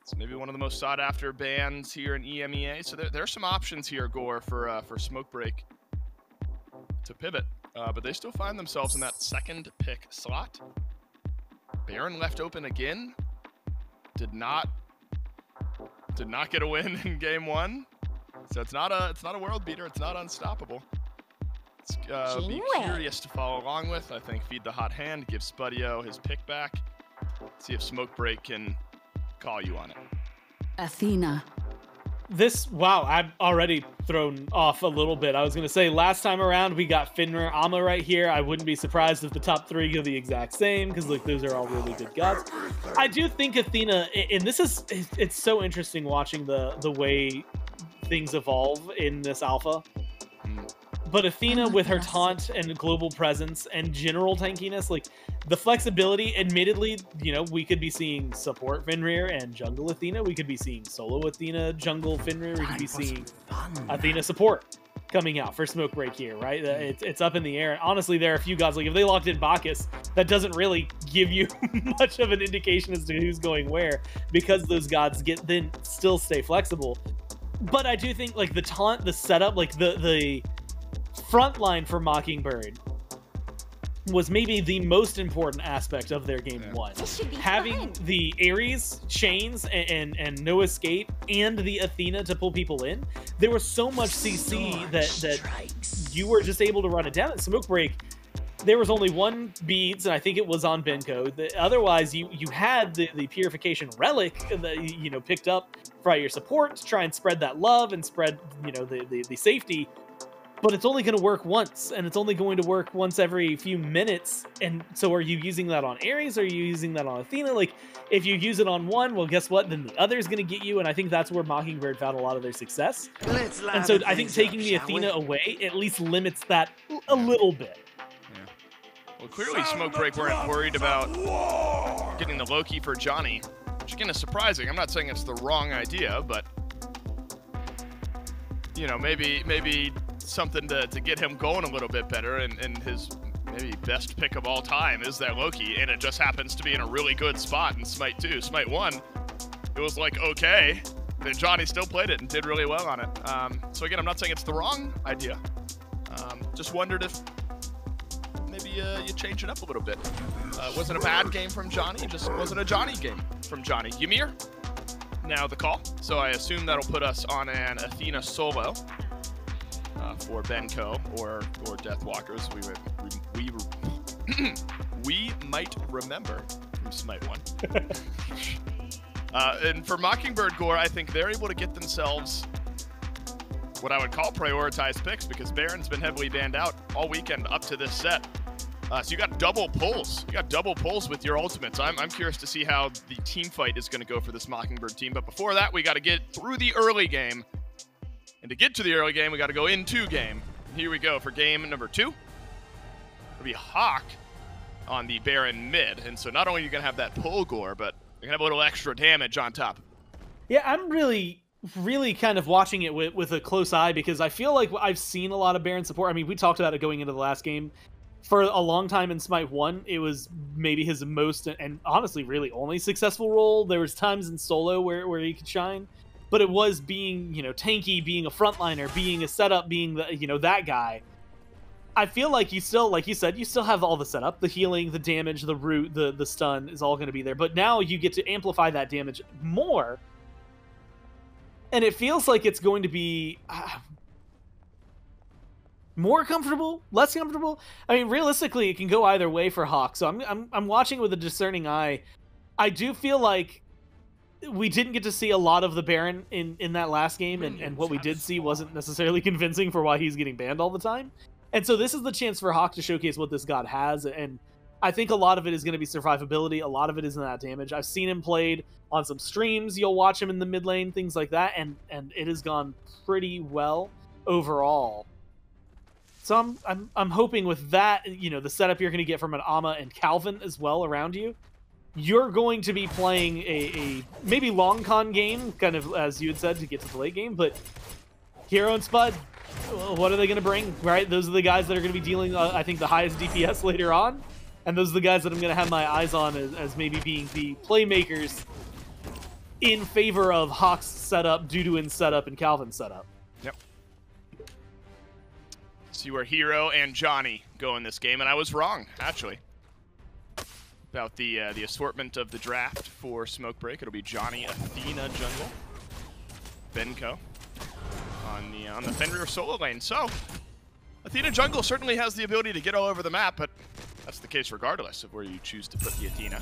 It's maybe one of the most sought after bands here in EMEA. So there are some options here, Gore, for Smoke Break to pivot. But they still find themselves in that second pick slot. Baron left open again. Did not get a win in game 1. So it's not a world beater. It's not unstoppable. It's be curious to follow along with. I think feed the hot hand, give Spudio his pick back. See if Smoke Break can call you on it. Athena. Wow, I'm already thrown off a little bit. I was going to say, last time around, we got Finrir, Ama right here. I wouldn't be surprised if the top 3 go the exact same, because like those are all really good gods. I do think Athena, and it's so interesting watching the way things evolve in this alpha. But Athena, with her taunt and global presence and general tankiness, like the flexibility, admittedly, you know, we could be seeing support Fenrir and jungle Athena. We could be seeing solo Athena, jungle Fenrir. We could be seeing Athena support coming out for Smoke Break here, right? It's up in the air. And honestly, there are a few gods, like if they locked in Bacchus, that doesn't really give you much of an indication as to who's going where, because those gods then still stay flexible. But I do think like the taunt, the setup, like the front line for Mockingbird was maybe the most important aspect of their game 1. Having the Ares chains and no escape and the Athena to pull people in, there was so much CC that you were just able to run it down. At Smoke Break, there was only 1 beads, and I think it was on Benko. Otherwise, you had the Purification Relic that you know picked up for your support to try and spread that love and spread the safety. But it's only going to work once, and it's only going to work once every few minutes. And so are you using that on Ares? Or are you using that on Athena? Like, if you use it on one, well, guess what? Then the other is going to get you, and I think that's where Mockingbird found a lot of their success. And so I think taking the Athena away at least limits that a little bit. Yeah. Well, clearly Smoke Break weren't worried about getting the Loki for Johnny, which again is surprising. I'm not saying it's the wrong idea, but you know, maybe something to get him going a little bit better, and his maybe best pick of all time is that Loki, and it just happens to be in a really good spot in Smite 2. Smite 1, it was like, okay, then Johnny still played it and did really well on it. So again, I'm not saying it's the wrong idea. Just wondered if maybe you change it up a little bit. Wasn't a bad game from Johnny, it just wasn't a Johnny game from Johnny. Ymir, now the call. So I assume that'll put us on an Athena solo. For Benko or Deathwalkers, we might remember from Smite 1. And for Mockingbird Gore, I think they're able to get themselves what I would call prioritized picks, because Baron's been heavily banned out all weekend up to this set. So you got double pulls. You got double pulls with your ultimates. I'm curious to see how the team fight is going to go for this Mockingbird team. But before that, we got to get through the early game. And to get to the early game, we got to go into game. And here we go for game number 2. It'll be Hawk on the Baron mid. And so not only are you going to have that pull, Gore, but you're going to have a little extra damage on top. Yeah, I'm really kind of watching it with a close eye, because I feel like I've seen a lot of Baron support. I mean, we talked about it going into the last game. For a long time in Smite 1, it was maybe his most, and honestly, really only successful role. There was times in solo where he could shine. But it was being, you know, tanky, being a frontliner, being a setup, being the, you know, that guy. I feel like you still, like you said, you still have all the setup, the healing, the damage, the root, the stun is all going to be there. But now you get to amplify that damage more. And it feels like it's going to be more comfortable, less comfortable. I mean, realistically, it can go either way for Hawk. So I'm watching with a discerning eye. I do feel like we didn't get to see a lot of the Baron in that last game, and what we did see wasn't necessarily convincing for why he's getting banned all the time. And so this is the chance for Hawk to showcase what this god has, and I think a lot of it is going to be survivability, a lot of it is in that damage. I've seen him played on some streams, you'll watch him in the mid lane, things like that, and it has gone pretty well overall. So I'm hoping with that, you know, the setup you're going to get from an Ama and Calvin as well around you, you're going to be playing a maybe long con game, kind of as you had said, to get to the late game, but Hero and Spud, what are they going to bring, right? Those are the guys that are going to be dealing, I think, the highest DPS later on, and those are the guys that I'm going to have my eyes on as maybe being the playmakers in favor of Hawk's setup, Duduin's setup, and Calvin's setup. Yep. See where Hero and Johnny go in this game, and I was wrong, actually, about the assortment of the draft for Smoke Break. It'll be Johnny, Athena jungle, Benko on the Fenrir solo lane. So Athena jungle certainly has the ability to get all over the map, but that's the case regardless of where you choose to put the Athena.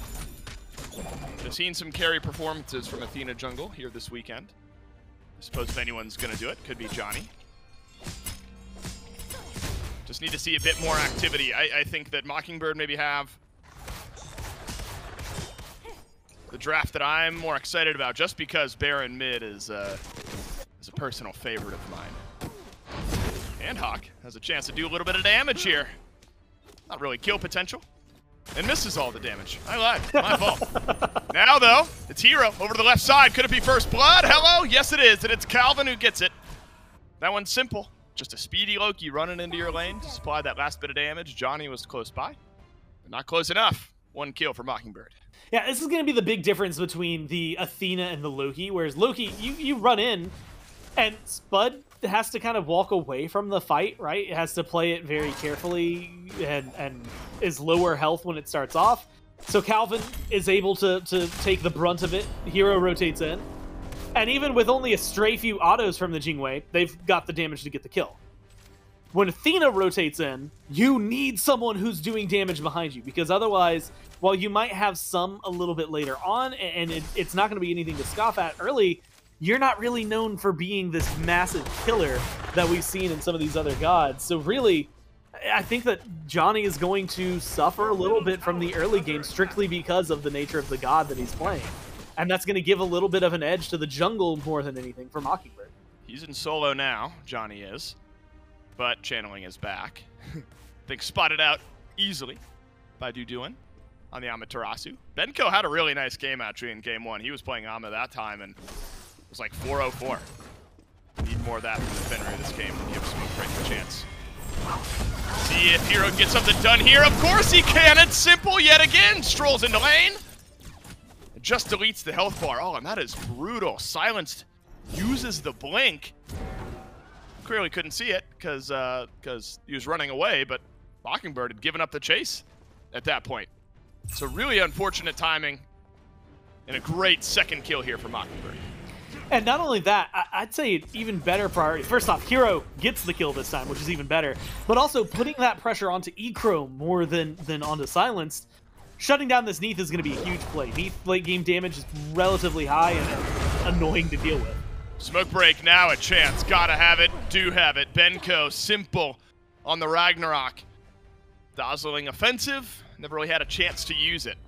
I've seen some carry performances from Athena jungle here this weekend. I suppose if anyone's going to do it, could be Johnny. Just need to see a bit more activity. I think that Mockingbird maybe have the draft that I'm more excited about, just because Baron mid is a personal favorite of mine. And Hawk has a chance to do a little bit of damage here. Not really kill potential. And misses all the damage. I lied. My fault. Now, though, it's Hero over to the left side. Could it be first blood? Hello? Yes, it is. And it's Calvin who gets it. That one's simple. Just a speedy Loki running into your lane to supply that last bit of damage. Johnny was close by, but not close enough. One kill for Mockingbird. Yeah, this is going to be the big difference between the Athena and the Loki, whereas Loki, you run in, and Spud has to kind of walk away from the fight, right? It has to play it very carefully and is lower health when it starts off. So Calvin is able to take the brunt of it. Hero rotates in. And even with only a stray few autos from the Jingwei, they've got the damage to get the kill. When Athena rotates in, you need someone who's doing damage behind you, because otherwise, while you might have some a little bit later on, and it's not going to be anything to scoff at early, you're not really known for being this massive killer that we've seen in some of these other gods. So really, I think that Johnny is going to suffer a little bit from the early game strictly because of the nature of the god that he's playing. And that's going to give a little bit of an edge to the jungle more than anything for Mockingbird. He's in solo now, Johnny is. But channeling is back. I think spotted out easily by Duduin on the Amaterasu. Benko had a really nice game actually in game one. He was playing Ama that time and it was like 4-0-4. Need more of that from the Fenrir this game to give Smoke Break a chance. See if Hero gets something done here. Of course he can. It's simple yet again. Strolls into lane. It just deletes the health bar. Oh, and that is brutal. Silenced uses the blink. Clearly couldn't see it because he was running away, but Mockingbird had given up the chase at that point. So really unfortunate timing and a great second kill here for Mockingbird. And not only that, I'd say even better priority. First off, Hero gets the kill this time, which is even better. But also putting that pressure onto Ecro more than onto Silenced. Shutting down this Neath is going to be a huge play. Neath late game damage is relatively high and annoying to deal with. Smoke Break now a chance. Gotta have it. Do have it. Benko simple on the Ragnarok. Dazzling offensive. Never really had a chance to use it.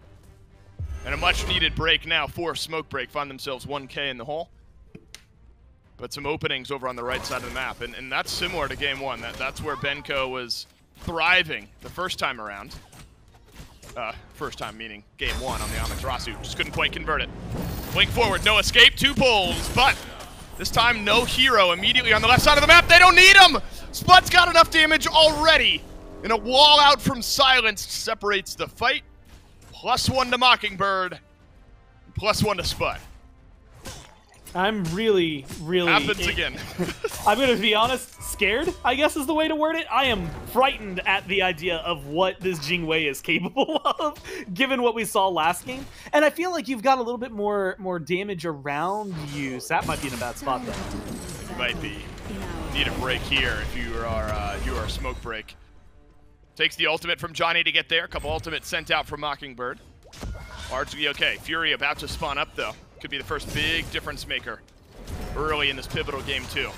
And a much needed break now for Smoke Break. Find themselves 1K in the hole. But some openings over on the right side of the map. And that's similar to game one. That's where Benko was thriving the first time around. First time meaning game one on the Amaterasu. Just couldn't quite convert it. Blink forward, no escape, 2 pulls. But this time no Hero immediately on the left side of the map. They don't need him! Spud's got enough damage already. And a wall out from Silenced separates the fight. +1 to Mockingbird. +1 to Spud. I'm really happens again. I'm going to be honest, scared, I guess is the way to word it. I am frightened at the idea of what this Jingwei is capable of, given what we saw last game. And I feel like you've got a little bit more damage around you. Sap might be in a bad spot though. You might be. Need a break here if you are Smoke Break. Takes the ultimate from Johnny to get there. A couple ultimates sent out from Mockingbird. Largely okay. Fury about to spawn up though. Could be the first big difference maker early in this pivotal game too.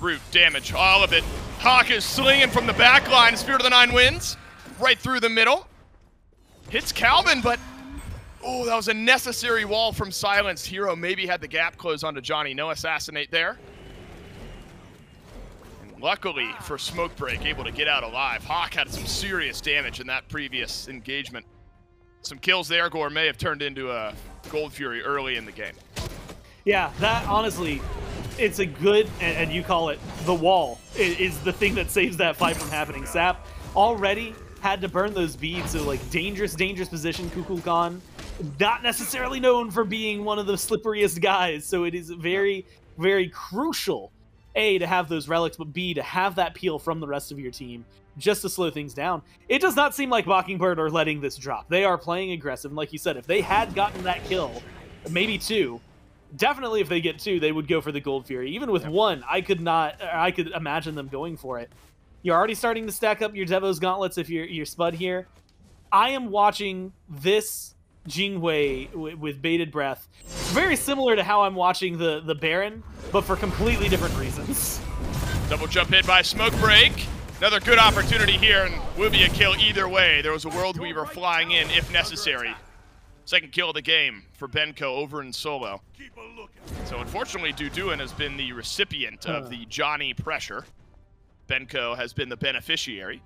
Root, damage, all of it. Hawk is slinging from the back line. Spirit of the Nine wins. Right through the middle. Hits Calvin, but oh, that was a necessary wall from Silenced. Hero maybe had the gap close onto Johnny. No assassinate there. And luckily for Smoke Break, able to get out alive. Hawk had some serious damage in that previous engagement. Some kills there. Gourmet have turned into a Gold Fury early in the game. Yeah, that honestly, it's a good, and you call it the wall, is the thing that saves that fight from happening. Sap already had to burn those beads, so like dangerous position. Kukulkan not necessarily known for being one of the slipperiest guys, so it is very, very crucial, A, to have those relics, but B, to have that peel from the rest of your team just to slow things down. It does not seem like Mockingbird are letting this drop. They are playing aggressive, and like you said, if they had gotten that kill, maybe 2, definitely if they get 2, they would go for the Gold Fury. Even with 1, I could imagine them going for it. You're already starting to stack up your Devo's Gauntlets if you're Spud here. I am watching this Jingwei with bated breath. Very similar to how I'm watching the Baron, but for completely different reasons. Double jump hit by Smoke Break. Another good opportunity here, and will be a kill either way. There was a World Weaver flying in if necessary. Second kill of the game for Benko over in solo. So unfortunately, Duduin has been the recipient of the Johnny pressure. Benko has been the beneficiary.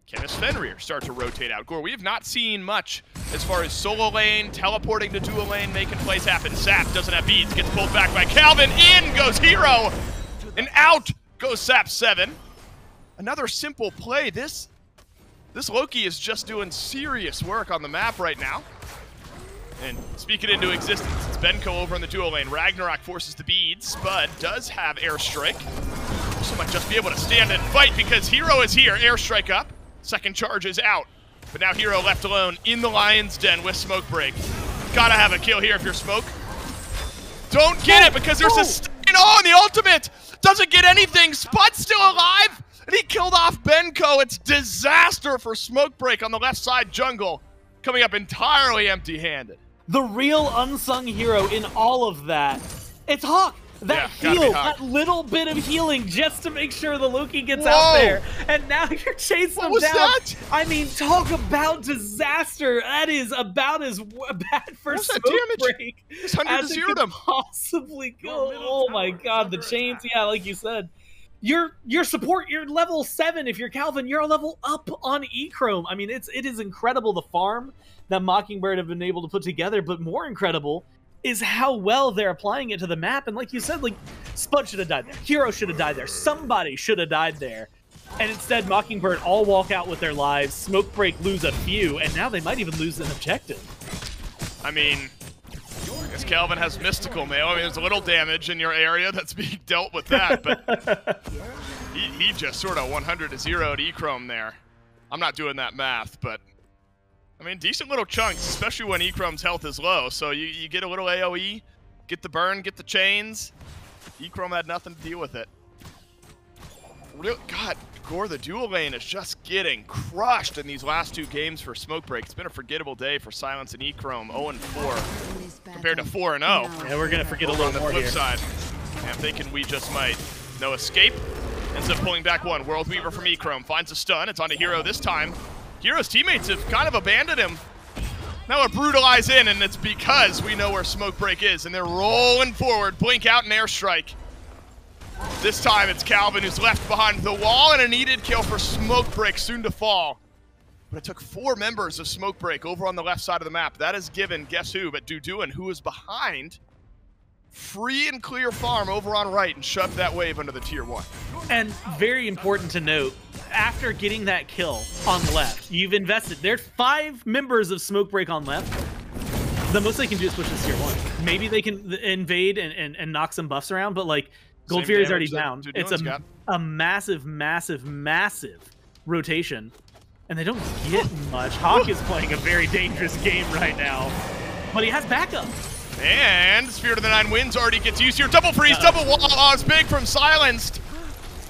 Kenneth Fenrir start to rotate out. Gore, we have not seen much as far as solo lane, teleporting to dual lane, making plays happen. Sap doesn't have beads, gets pulled back by Calvin. In goes Hero, and out goes Sap 7. Another simple play. This Loki is just doing serious work on the map right now. And speak it into existence. It's Benko over in the dual lane. Ragnarok forces the beads. Spud does have Airstrike. So might just be able to stand and fight because Hero is here. Airstrike up. Second charge is out. But now Hero left alone in the Lion's Den with Smoke Break. Gotta have a kill here if you're Smoke. Don't get it because there's a stain. Oh, and the ultimate doesn't get anything. Spud's still alive. And he killed off Benko. It's disaster for Smoke Break on the left side jungle. Coming up entirely empty-handed. The real unsung hero in all of that, it's Hawk. That heal, that little bit of healing just to make sure the Loki gets out there. And now you're chasing him down. That? I mean, talk about disaster. That is about as bad for Smoke Break as it could possibly go. Oh my god, the chains, yeah, like you said. Your support, you're level 7. If you're Calvin, you're a level up on E-Chrome. I mean, it is incredible the farm that Mockingbird have been able to put together, but more incredible is how well they're applying it to the map. And like you said, like, Spud should have died there. Hero should have died there. Somebody should have died there. And instead, Mockingbird all walk out with their lives. Smoke Break lose a few, and now they might even lose an objective. I mean, I guess Calvin has Mystical Mail. I mean, there's a little damage in your area that's being dealt with that, but he just sort of 100-0'd E-Chrome there. I'm not doing that math, but I mean, decent little chunks, especially when E-Chrome's health is low. So you get a little AoE, get the burn, get the chains. E-Chrome had nothing to deal with it. God, Gore, the dual lane is just getting crushed in these last 2 games for Smoke Break. It's been a forgettable day for Silence and E-Chrome, 0-4 compared to 4-0. Yeah, we're going to forget a little more here. On the flip side, I'm thinking we just might. No escape. Ends up pulling back 1. World Weaver from E-Chrome finds a stun. It's on to Hero this time. Hero's teammates have kind of abandoned him. Now a Brutalize in, and it's because we know where Smoke Break is, and they're rolling forward. Blink out and Airstrike. This time it's Calvin who's left behind the wall, and a needed kill for Smoke Break, soon to fall. But it took 4 members of Smoke Break over on the left side of the map. That is given, guess who, but Duduin, who is behind. Free and clear farm over on right and shoved that wave under the tier 1. And very important to note, after getting that kill on left, you've invested. There's 5 members of Smoke Break on left. The most they can do is push this tier 1. Maybe they can invade and knock some buffs around, but like Gold Fury's already down. It's a massive, massive, massive rotation, and they don't get much. Hawk is playing a very dangerous game right now, but he has backup. And Spirit of the Nine Winds already gets used here. Double freeze, double wall. Oh, it's big from Silenced.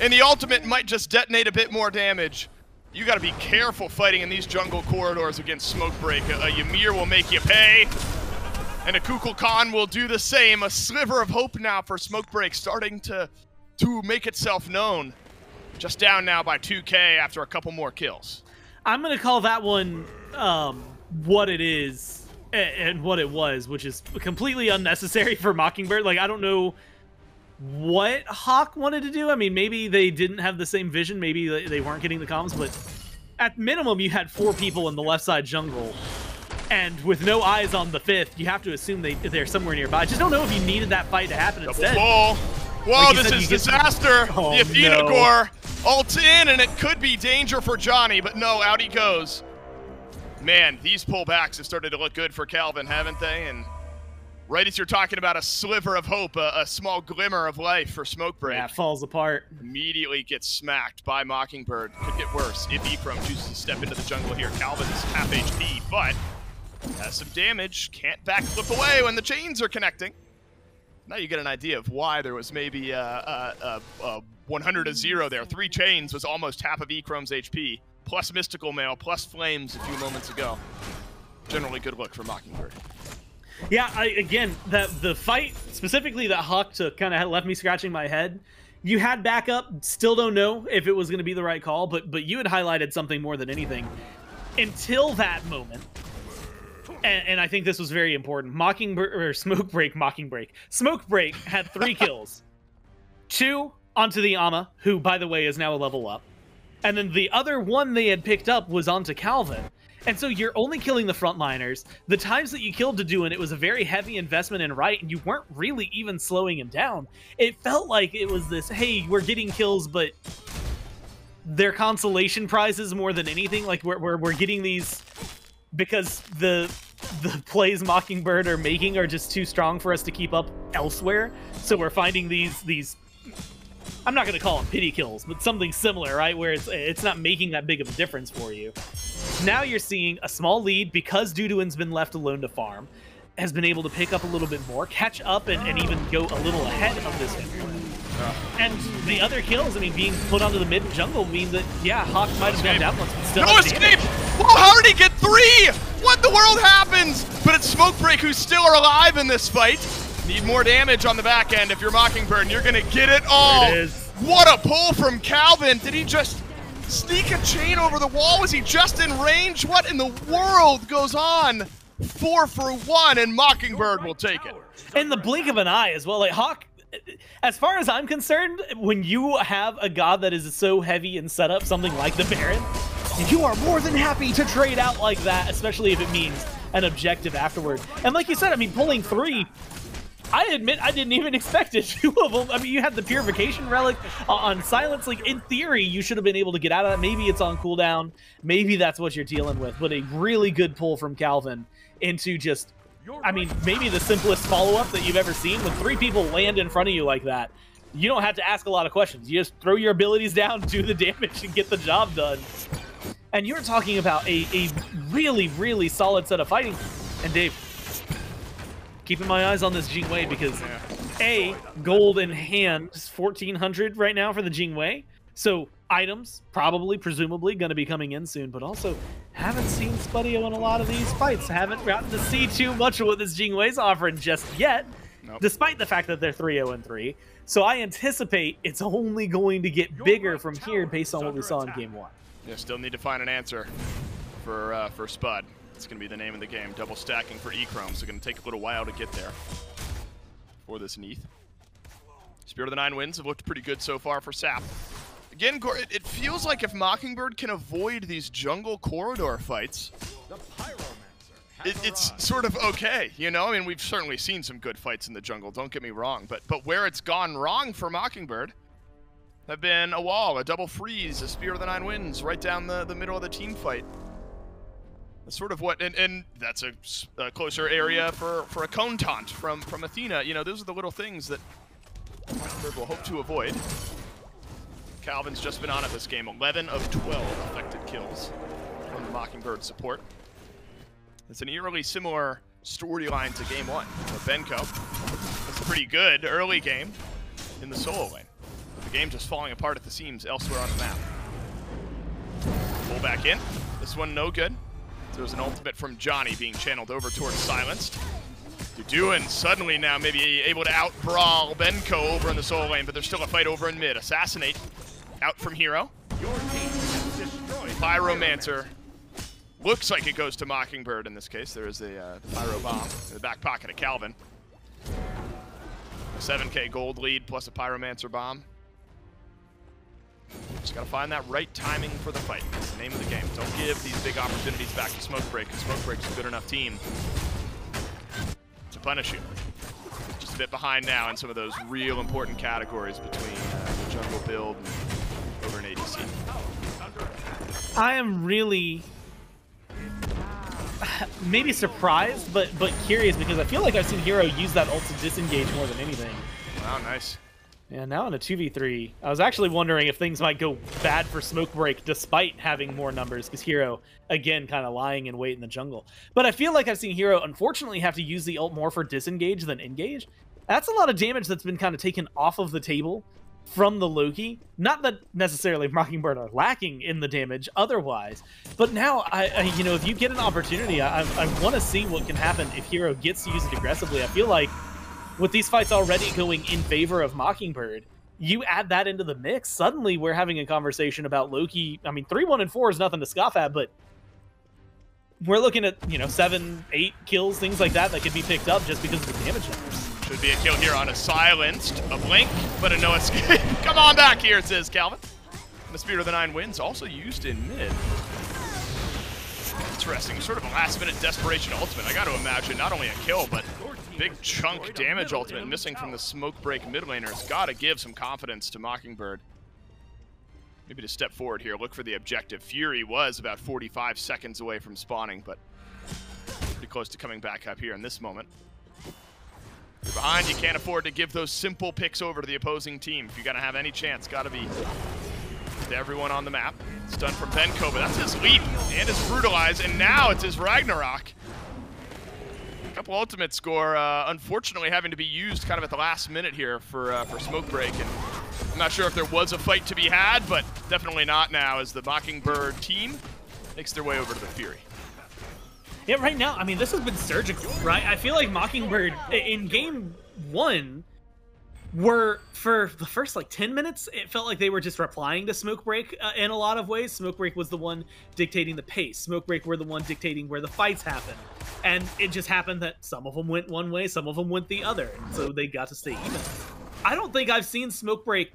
And the ultimate might just detonate a bit more damage. You got to be careful fighting in these jungle corridors against Smoke Break. A Ymir will make you pay. And a Kukulkan will do the same. A sliver of hope now for Smoke Break starting to make itself known. Just down now by 2K after a couple more kills. I'm going to call that one what it is and what it was, which is completely unnecessary for Mockingbird. Like, I don't know what Hawk wanted to do. I mean, maybe they didn't have the same vision. Maybe they weren't getting the comms, but at minimum, you had 4 people in the left side jungle. And with no eyes on the 5th, you have to assume they're somewhere nearby. I just don't know if you needed that fight to happen instead. Whoa, like this is disaster. The Athena Gore ults in, and it could be danger for Johnny, but no, out he goes. Man, these pullbacks have started to look good for Calvin, haven't they? And right as you're talking about a sliver of hope, a small glimmer of life for Smokebreak. Yeah, it falls apart. Immediately gets smacked by Mockingbird. Could get worse if Ikram chooses to step into the jungle here. Calvin's half HP, but has some damage. Can't backflip away when the chains are connecting. Now you get an idea of why there was maybe 100-0 there. 3 chains was almost half of Ikram's HP, plus Mystical Mail, plus Flames a few moments ago. Generally good look for Mockingbird. Yeah, again, the fight, specifically that Huck took, kind of left me scratching my head. You had backup, still don't know if it was going to be the right call, but you had highlighted something more than anything. Until that moment, and I think this was very important, Smokebreak had 3 kills. 2 onto the Ama, who, by the way, is now a level up. And then the other one they had picked up was onto Calvin. And so you're only killing the frontliners. The times that you killed Deduin, it was a very heavy investment in right, and you weren't really even slowing him down. It felt like it was this, hey, we're getting kills, but they're consolation prizes more than anything. Like we're getting these because the plays Mockingbird are making are just too strong for us to keep up elsewhere. So we're finding these I'm not going to call them pity kills, but something similar, right? Where it's not making that big of a difference for you. Now you're seeing a small lead because Duduin's been left alone to farm, has been able to pick up a little bit more, catch up, and even go a little ahead of this infield. And the other kills, I mean, being put onto the mid jungle means that, yeah, Hawk might have gone down once, but still no escape! Whoa, how did he get 3? What in the world happens? But it's Smokebreak who's still alive in this fight. Need more damage on the back end if you're Mockingbird, and you're gonna get it all. There it is. What a pull from Calvin. Did he just sneak a chain over the wall? Was he just in range? What in the world goes on? 4 for 1, and Mockingbird will take it. In the blink of an eye as well. Like, Hawk, as far as I'm concerned, when you have a god that is so heavy in setup, something like the Baron, you are more than happy to trade out like that, especially if it means an objective afterward. And like you said, I mean, pulling 3, I admit I didn't even expect it. 2 of them. I mean, you had the Purification Relic on Silence. Like, in theory, you should have been able to get out of that. Maybe it's on cooldown. Maybe that's what you're dealing with. But a really good pull from Calvin into just, I mean, maybe the simplest follow-up that you've ever seen. When 3 people land in front of you like that, you don't have to ask a lot of questions. You just throw your abilities down, do the damage, and get the job done. And you're talking about a really, really solid set of fighting. And Dave, keeping my eyes on this Jingwei because A, gold in hand is 1,400 right now for the Jingwei. So items, probably, presumably, going to be coming in soon. But also, haven't seen Spudio in a lot of these fights. Haven't gotten to see too much of what this Jingwei's offering just yet, despite the fact that they're 3-0-3. So I anticipate it's only going to get bigger from here based on what we saw in Game 1. Yeah, still need to find an answer for Spud. It's going to be the name of the game. Double stacking for Ikram, so going to take a little while to get there for this Neath. Spirit of the Nine Winds have looked pretty good so far for Sap. Again, it feels like if Mockingbird can avoid these jungle corridor fights, it's sort of okay, you know? I mean, we've certainly seen some good fights in the jungle, don't get me wrong, but where it's gone wrong for Mockingbird have been a wall, a double freeze, a Spirit of the Nine Winds right down the middle of the team fight. That's sort of what, and that's a closer area for a cone taunt from Athena. You know, those are the little things that Mockingbird will hope to avoid. Calvin's just been on it this game. 11 of 12 affected kills from the Mockingbird support. It's an eerily similar storyline to Game 1. Benko was pretty good early game in the solo lane. But the game just falling apart at the seams elsewhere on the map. Pull back in. This one no good. There's an ultimate from Johnny being channeled over towards Silenced. Duduin suddenly now maybe able to out-brawl Benko over in the solo lane, but there's still a fight over in mid. Assassinate out from Hero. Pyromancer. Looks like it goes to Mockingbird in this case. There is the Pyro Bomb in the back pocket of Calvin. A 7K gold lead plus a Pyromancer Bomb. Just gotta find that right timing for the fight. That's the name of the game. Don't give these big opportunities back to Smokebreak, because Smokebreak's a good enough team to punish you. Just a bit behind now in some of those real important categories between the jungle build and over an ADC. I am really maybe surprised, but curious, because I feel like I've seen Hero use that ult to disengage more than anything. Wow, nice. And now in a 2v3, I was actually wondering if things might go bad for Smoke Break despite having more numbers, because Hero, again, kind of lying in wait in the jungle. But I feel like I've seen Hero, unfortunately, have to use the ult more for disengage than engage. That's a lot of damage that's been kind of taken off of the table from the Loki. Not that necessarily Mockingbird are lacking in the damage otherwise, but now, you know, if you get an opportunity, I want to see what can happen if Hero gets to use it aggressively. I feel like with these fights already going in favor of Mockingbird, you add that into the mix, suddenly we're having a conversation about Loki. I mean, 3-1 and 4 is nothing to scoff at, but we're looking at, you know, 7, 8 kills, things like that could be picked up just because of the damage numbers. Should be a kill here on a silenced, a blink, but a no escape. Come on back here, says Calvin. And the Spirit of the Nine Winds also used in mid. Interesting, sort of a last-minute desperation ultimate. I got to imagine not only a kill, but big chunk damage ultimate missing from the Smoke Break mid laner has got to give some confidence to Mockingbird. Maybe to step forward here, look for the objective. Fury was about 45 seconds away from spawning, but pretty close to coming back up here in this moment. You're behind, you can't afford to give those simple picks over to the opposing team. If you're going to have any chance, got to be to everyone on the map. Stun from Benko, but that's his leap and his brutalize, and now it's his Ragnarok. Couple ultimate score, unfortunately having to be used kind of at the last minute here for Smoke Break, and I'm not sure if there was a fight to be had, but definitely not now as the Mockingbird team makes their way over to the Fury. Yeah, right now, I mean, this has been surgical, right? I feel like Mockingbird in game 1 were, for the first like 10 minutes, it felt like they were just replying to Smoke Break in a lot of ways. Smoke Break was the one dictating the pace. Smoke Break were the one dictating where the fights happened. And it just happened that some of them went one way, some of them went the other. And so they got to stay even. I don't think I've seen Smoke Break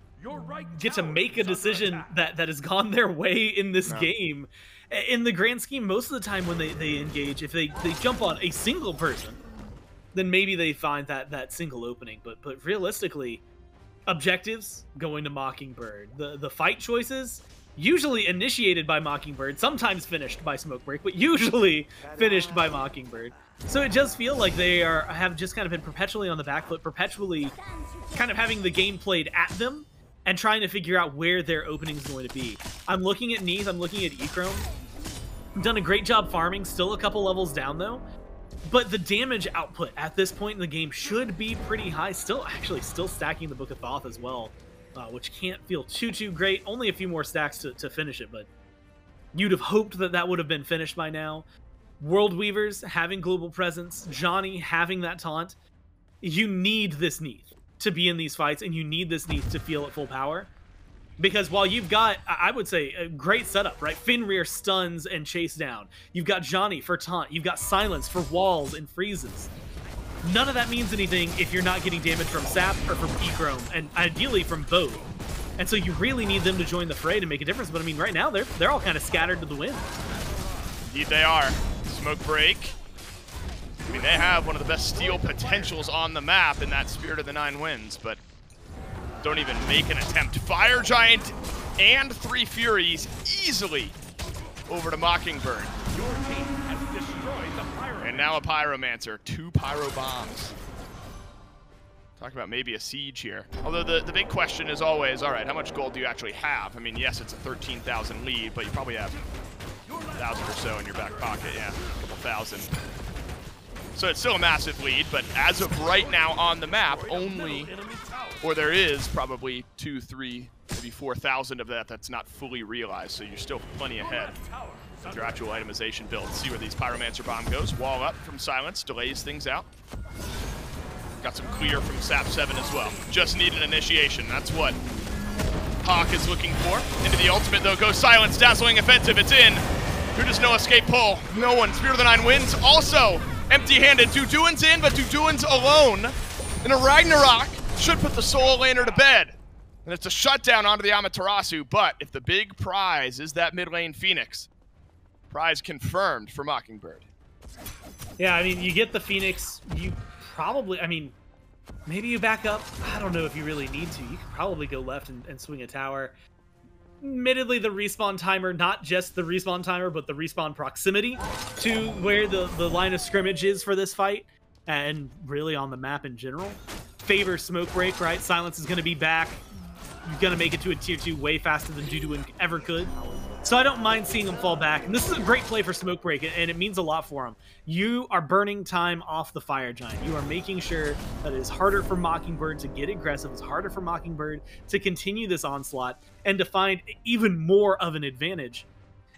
get to make a decision that has gone their way in this game. In the grand scheme, most of the time when they engage, if they jump on a single person, then maybe they find that single opening. But realistically, objectives going to Mockingbird. The fight choices, usually initiated by Mockingbird, sometimes finished by Smoke Break, but usually finished by Mockingbird. So it does feel like they have just kind of been perpetually on the back foot, perpetually kind of having the game played at them and trying to figure out where their opening is going to be. I'm looking at Neath, I'm looking at Echrome. Done a great job farming, still a couple levels down though. But the damage output at this point in the game should be pretty high. Still stacking the Book of Thoth as well, which can't feel too great. Only a few more stacks to finish it, but you'd have hoped that would have been finished by now. World Weavers having global presence, Johnny having that taunt. You need this Neath to be in these fights, and you need this Neath to feel at full power. Because while you've got, I would say, a great setup, right? Fenrir stuns and chase down. You've got Johnny for taunt. You've got silence for walls and freezes. None of that means anything if you're not getting damage from Sap or from Echrome, and ideally from both. And so you really need them to join the fray to make a difference. But I mean, right now, they're all kind of scattered to the wind. Indeed they are. Smoke Break. I mean, they have one of the best steal potentials on the map in that Spirit of the Nine Winds, but don't even make an attempt. Fire Giant and 3 Furies easily over to Mockingbird. Your team has destroyed the Pyromancer. And now a Pyromancer. 2 Pyro Bombs. Talk about maybe a siege here. Although the big question is always, all right, how much gold do you actually have? I mean, yes, it's a 13,000 lead, but you probably have 1,000 or so in your back pocket. Yeah, a couple thousand. So it's still a massive lead, but as of right now on the map, only, or there is probably 2, 3, maybe 4,000 of that's not fully realized, so you're still plenty ahead with your actual itemization build. See where these Pyromancer Bomb goes. Wall up from Silence, delays things out. Got some clear from Sap 7 as well. Just need an initiation, that's what Hawk is looking for. Into the ultimate though goes Silence, Dazzling Offensive, it's in. Who does no escape pull? No one. Spirit of the Nine Winds also empty-handed. Duduin's in, but Duduin's alone. And a Ragnarok should put the solo laner to bed. And it's a shutdown onto the Amaterasu, but if the big prize is that mid lane Phoenix, prize confirmed for Mockingbird. Yeah, I mean, you get the Phoenix, you probably, I mean, maybe you back up. I don't know if you really need to. You could probably go left and swing a tower. admittedly the respawn timer, not just the respawn timer, but the respawn proximity to where the line of scrimmage is for this fight, and really on the map in general, favors Smoke Break, right? Silence is going to be back. You're going to make it to a tier 2 way faster than Dudu ever could. So I don't mind seeing him fall back. And this is a great play for Smoke Break, and it means a lot for him. You are burning time off the Fire Giant. You are making sure that it is harder for Mockingbird to get aggressive. It's harder for Mockingbird to continue this onslaught and to find even more of an advantage.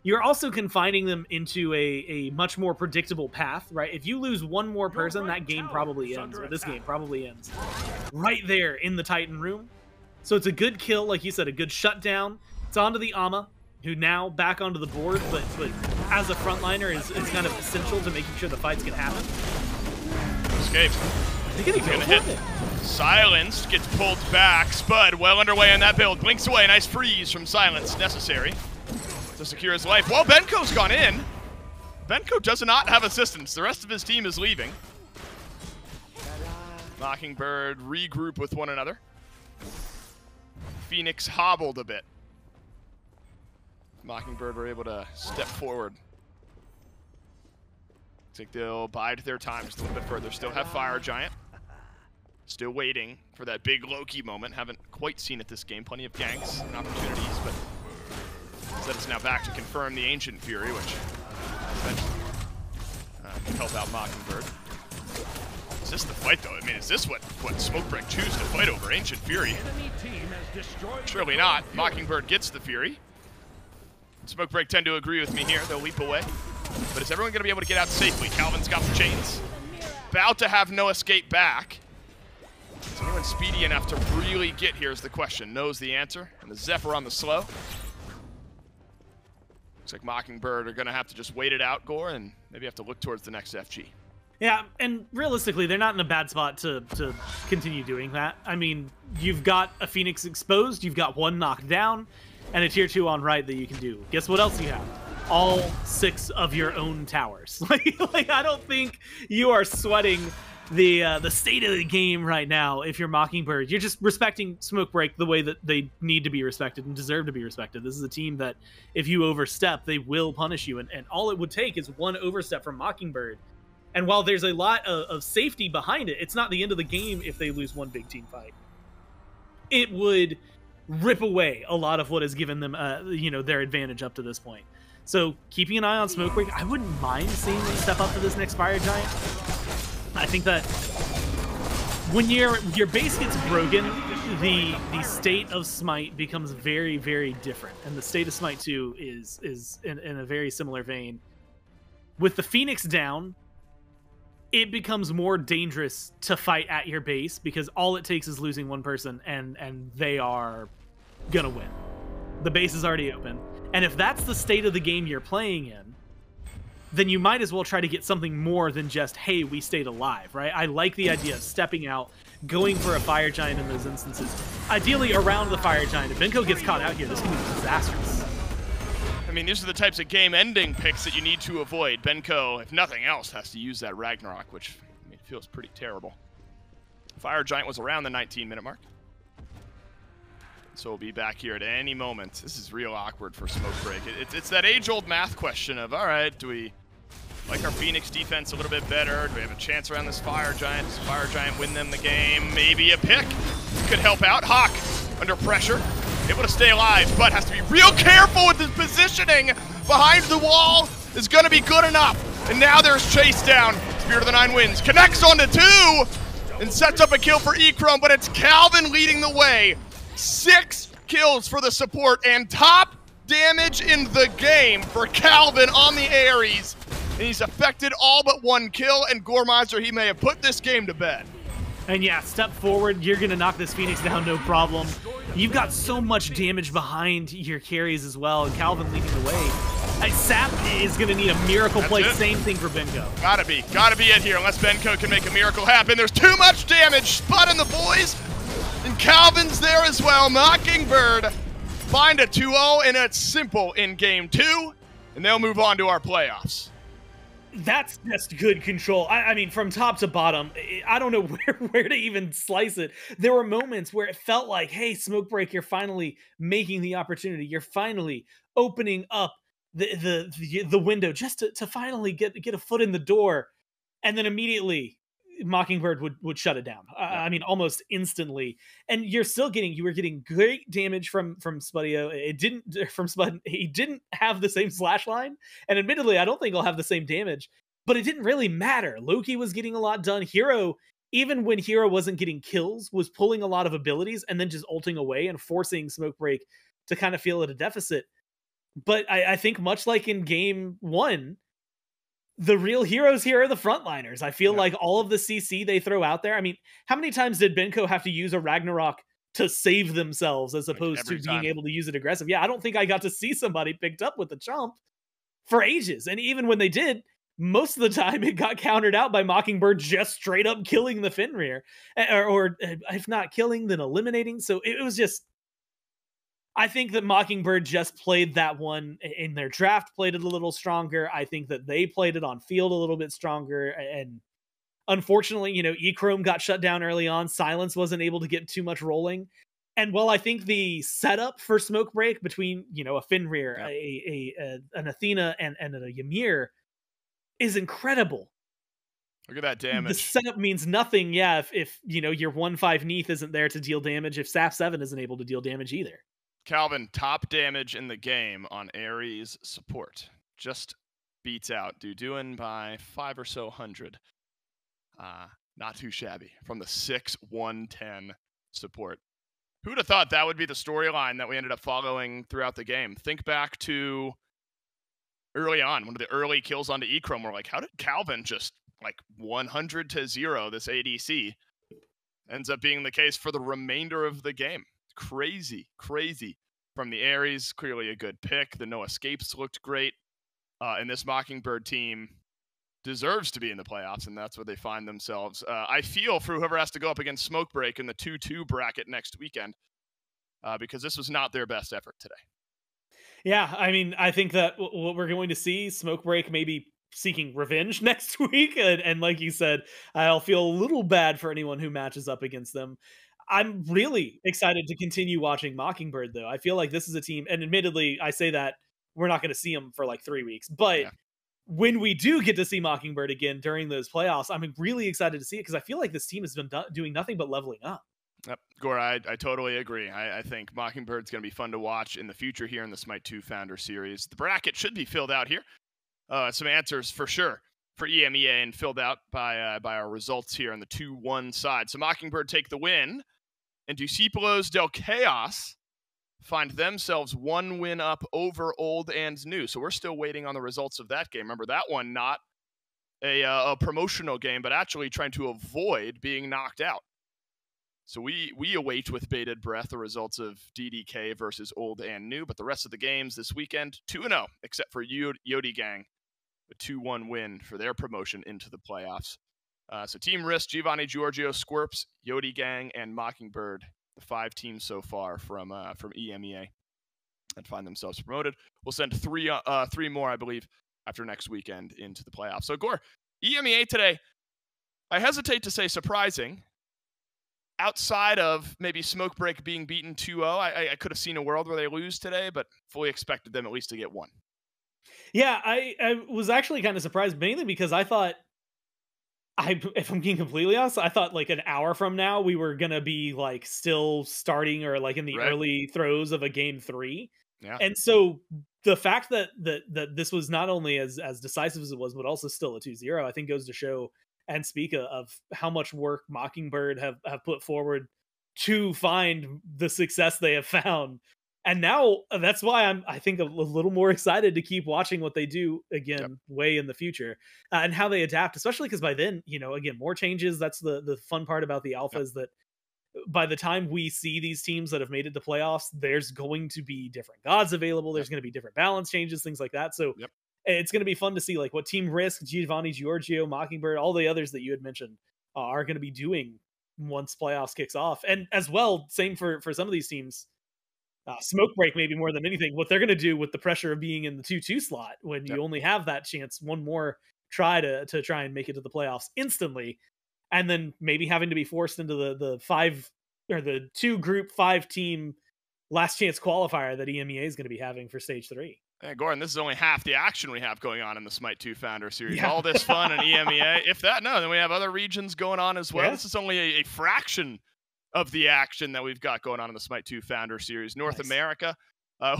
You're also confining them into a much more predictable path, right? If you lose one more person, that game probably ends, or this game probably ends. Right there in the Titan room. So it's a good kill, like you said, a good shutdown. It's onto the Ama, who now back onto the board, but as a frontliner is kind of essential to making sure the fights can happen. Escape. He's gonna hit. Silence gets pulled back. Spud well underway on that build. Blinks away. Nice freeze from Silence. Necessary to secure his life. Well, Benko's gone in. Benko does not have assistance. The rest of his team is leaving. Mockingbird regroup with one another. Phoenix hobbled a bit. Mockingbird were able to step forward. Looks like they'll bide their time just a little bit further. Still have Fire Giant. Still waiting for that big Loki moment. Haven't quite seen it this game. Plenty of ganks and opportunities, but instead it's now back to confirm the Ancient Fury, which eventually can help out Mockingbird. Is this the fight, though? I mean, is this what Smoke Break choose to fight over? Ancient Fury? Surely not. Mockingbird gets the Fury. Smoke Break tend to agree with me here. They'll leap away. But is everyone going to be able to get out safely? Calvin's got the chains. About to have no escape back. Is anyone speedy enough to really get here is the question. Knows the answer. And the Zephyr on the slow. Looks like Mockingbird are going to have to just wait it out, Gore, and maybe have to look towards the next FG. Yeah, and realistically, they're not in a bad spot to continue doing that. I mean, you've got a Phoenix exposed, you've got one knocked down, and a tier 2 on right that you can do. Guess what else you have? All 6 of your own towers. like I don't think you are sweating the state of the game right now if you're Mockingbird. You're just respecting Smoke Break the way that they need to be respected and deserve to be respected. This is a team that if you overstep, they will punish you, and all it would take is one overstep from Mockingbird. And while there's a lot of safety behind it, it's not the end of the game if they lose one big team fight. It would rip away a lot of what has given them, their advantage up to this point. So keeping an eye on Smoke Break, I wouldn't mind seeing them step up to this next Fire Giant. I think that when your base gets broken, the state of Smite becomes very, very different. And the state of Smite 2 is in a very similar vein. With the Phoenix down, it becomes more dangerous to fight at your base because all it takes is losing one person and they are gonna win. The base is already open. And if that's the state of the game you're playing in, then you might as well try to get something more than just, hey, we stayed alive, right? I like the idea of stepping out, going for a Fire Giant in those instances. Ideally around the Fire Giant. If Benko gets caught out here, this can be disastrous. I mean, these are the types of game-ending picks that you need to avoid. Benko, if nothing else, has to use that Ragnarok, which feels pretty terrible. Fire Giant was around the 19-minute mark. So we'll be back here at any moment. This is real awkward for Smoke Break. It's that age-old math question of, all right, do we like our Phoenix defense a little bit better? Do we have a chance around this Fire Giant? Does Fire Giant win them the game? Maybe a pick could help out. Hawk under pressure. Able to stay alive, but has to be real careful with his positioning. Behind the wall is going to be good enough. And now there's chase down. Spirit of the Nine wins. Connects onto 2 and sets up a kill for Echrome, but it's Calvin leading the way. 6 kills for the support and top damage in the game for Calvin on the Ares. And he's affected all but 1 kill, and Goremizer, he may have put this game to bed. And yeah, step forward, you're going to knock this Phoenix down, no problem. You've got so much damage behind your carries as well, and Calvin leading the way. Sap is going to need a miracle play, same thing for Benko. Gotta be it here, unless Benko can make a miracle happen. There's too much damage, Spud and the boys, and Calvin's there as well. Mockingbird find a 2-0, and it's simple in game 2, and they'll move on to our playoffs. That's just good control. I mean, from top to bottom, I don't know where to even slice it. There were moments where it felt like, hey, Smoke Break, you're finally making the opportunity. You're finally opening up the window just to finally get a foot in the door. And then immediately Mockingbird would shut it down. I mean, almost instantly. And you were getting great damage from Spudio. It didn't from Spud. He didn't have the same slash line, and admittedly, I don't think he'll have the same damage. But it didn't really matter. Loki was getting a lot done. Hero, even when Hero wasn't getting kills, was pulling a lot of abilities and then just ulting away and forcing Smoke Break to kind of feel at a deficit. But I think much like in game 1, the real heroes here are the frontliners. I feel like all of the CC they throw out there. I mean, how many times did Benko have to use a Ragnarok to save themselves as opposed to being able to use it aggressive? Yeah, I don't think I got to see somebody picked up with the chomp for ages. And even when they did, most of the time it got countered out by Mockingbird just straight up killing the Fenrir. Or if not killing, then eliminating. So it was just... I think that Mockingbird just played that one in their draft, played it a little stronger. I think that they played it on field a little bit stronger. And unfortunately, E-Chrome got shut down early on. Silence wasn't able to get too much rolling. And while I think the setup for Smoke Break between, a Fenrir, an Athena, and a Ymir is incredible. Look at that damage. The setup means nothing, if your 1/5 Neath isn't there to deal damage, if Saf 7 isn't able to deal damage either. Calvin, top damage in the game on Ares support. Just beats out Duduin by 5 or so hundred. Not too shabby from the 6-1-10 support. Who'd have thought that would be the storyline that we ended up following throughout the game? Think back to early on, one of the early kills onto E-Chrome. We're like, how did Calvin just 100-0 this ADC? Ends up being the case for the remainder of the game. Crazy from the Ares. Clearly a good pick. The No Escapes looked great. And this Mockingbird team deserves to be in the playoffs, and that's where they find themselves. I feel for whoever has to go up against Smoke Break in the 2-2 bracket next weekend, because this was not their best effort today. Yeah, I mean, I think that what we're going to see, Smoke Break maybe seeking revenge next week. And like you said, I'll feel a little bad for anyone who matches up against them. I'm really excited to continue watching Mockingbird, though. I feel like this is a team, and admittedly, I say that we're not going to see them for 3 weeks, but when we do get to see Mockingbird again during those playoffs, I'm really excited to see it because I feel like this team has been doing nothing but leveling up. Yep, Gore, I totally agree. I think Mockingbird's going to be fun to watch in the future here in the SMITE 2 Founder Series. The bracket should be filled out here. Some answers for sure for EMEA and filled out by our results here on the 2-1 side. So Mockingbird take the win, and Discípulos del Chaos find themselves 1 win up over Old and New. So we're still waiting on the results of that game. Remember, that one not a promotional game, but actually trying to avoid being knocked out. So we await with bated breath the results of DDK versus Old and New, but the rest of the games this weekend, 2-0, except for Yodi Gang, a 2-1 win for their promotion into the playoffs. So Team Risk, Giovanni Giorgio, Squirps, Yodi Gang, and Mockingbird, the 5 teams so far from EMEA that find themselves promoted. We'll send three more, I believe, after next weekend into the playoffs. So Gore, EMEA today, I hesitate to say surprising. Outside of maybe Smoke Break being beaten 2-0, I could have seen a world where they lose today, but fully expected them at least to get 1. Yeah, I was actually kind of surprised, mainly because I thought, if I'm being completely honest, I thought an hour from now we were gonna be still starting or in the early throes of a game 3. Yeah. And so the fact that this was not only as decisive as it was, but also still a 2-0, I think goes to show and speak of how much work Mockingbird have put forward to find the success they have found. And now that's why I think a little more excited to keep watching what they do again way in the future and how they adapt, especially because by then, again, more changes. That's the fun part about the alpha is that by the time we see these teams that have made it to playoffs, there's going to be different gods available. There's going to be different balance changes, things like that. So it's going to be fun to see what Team Risk, Giovanni Giorgio, Mockingbird, all the others that you had mentioned are going to be doing once playoffs kicks off. And as well, same for some of these teams. Smoke Break, maybe more than anything, what they're going to do with the pressure of being in the 2-2 slot when you only have that chance, one more try and make it to the playoffs instantly, and then maybe having to be forced into the 5 or the 2 group 5 team last chance qualifier that EMEA is going to be having for stage 3. Hey, Gordon, this is only half the action we have going on in the SMITE 2 Founder Series. Yeah. All this fun in EMEA. If that, no, then we have other regions going on as well. Yeah. This is only a fraction of the action that we've got going on in the SMITE 2 Founder Series. North America,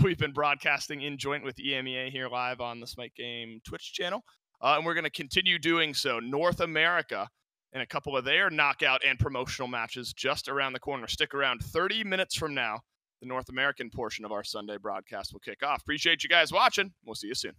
we've been broadcasting in joint with EMEA here live on the SMITE Game Twitch channel. And we're going to continue doing so. North America and a couple of their knockout and promotional matches just around the corner. Stick around. 30 minutes from now, the North American portion of our Sunday broadcast will kick off. Appreciate you guys watching. We'll see you soon.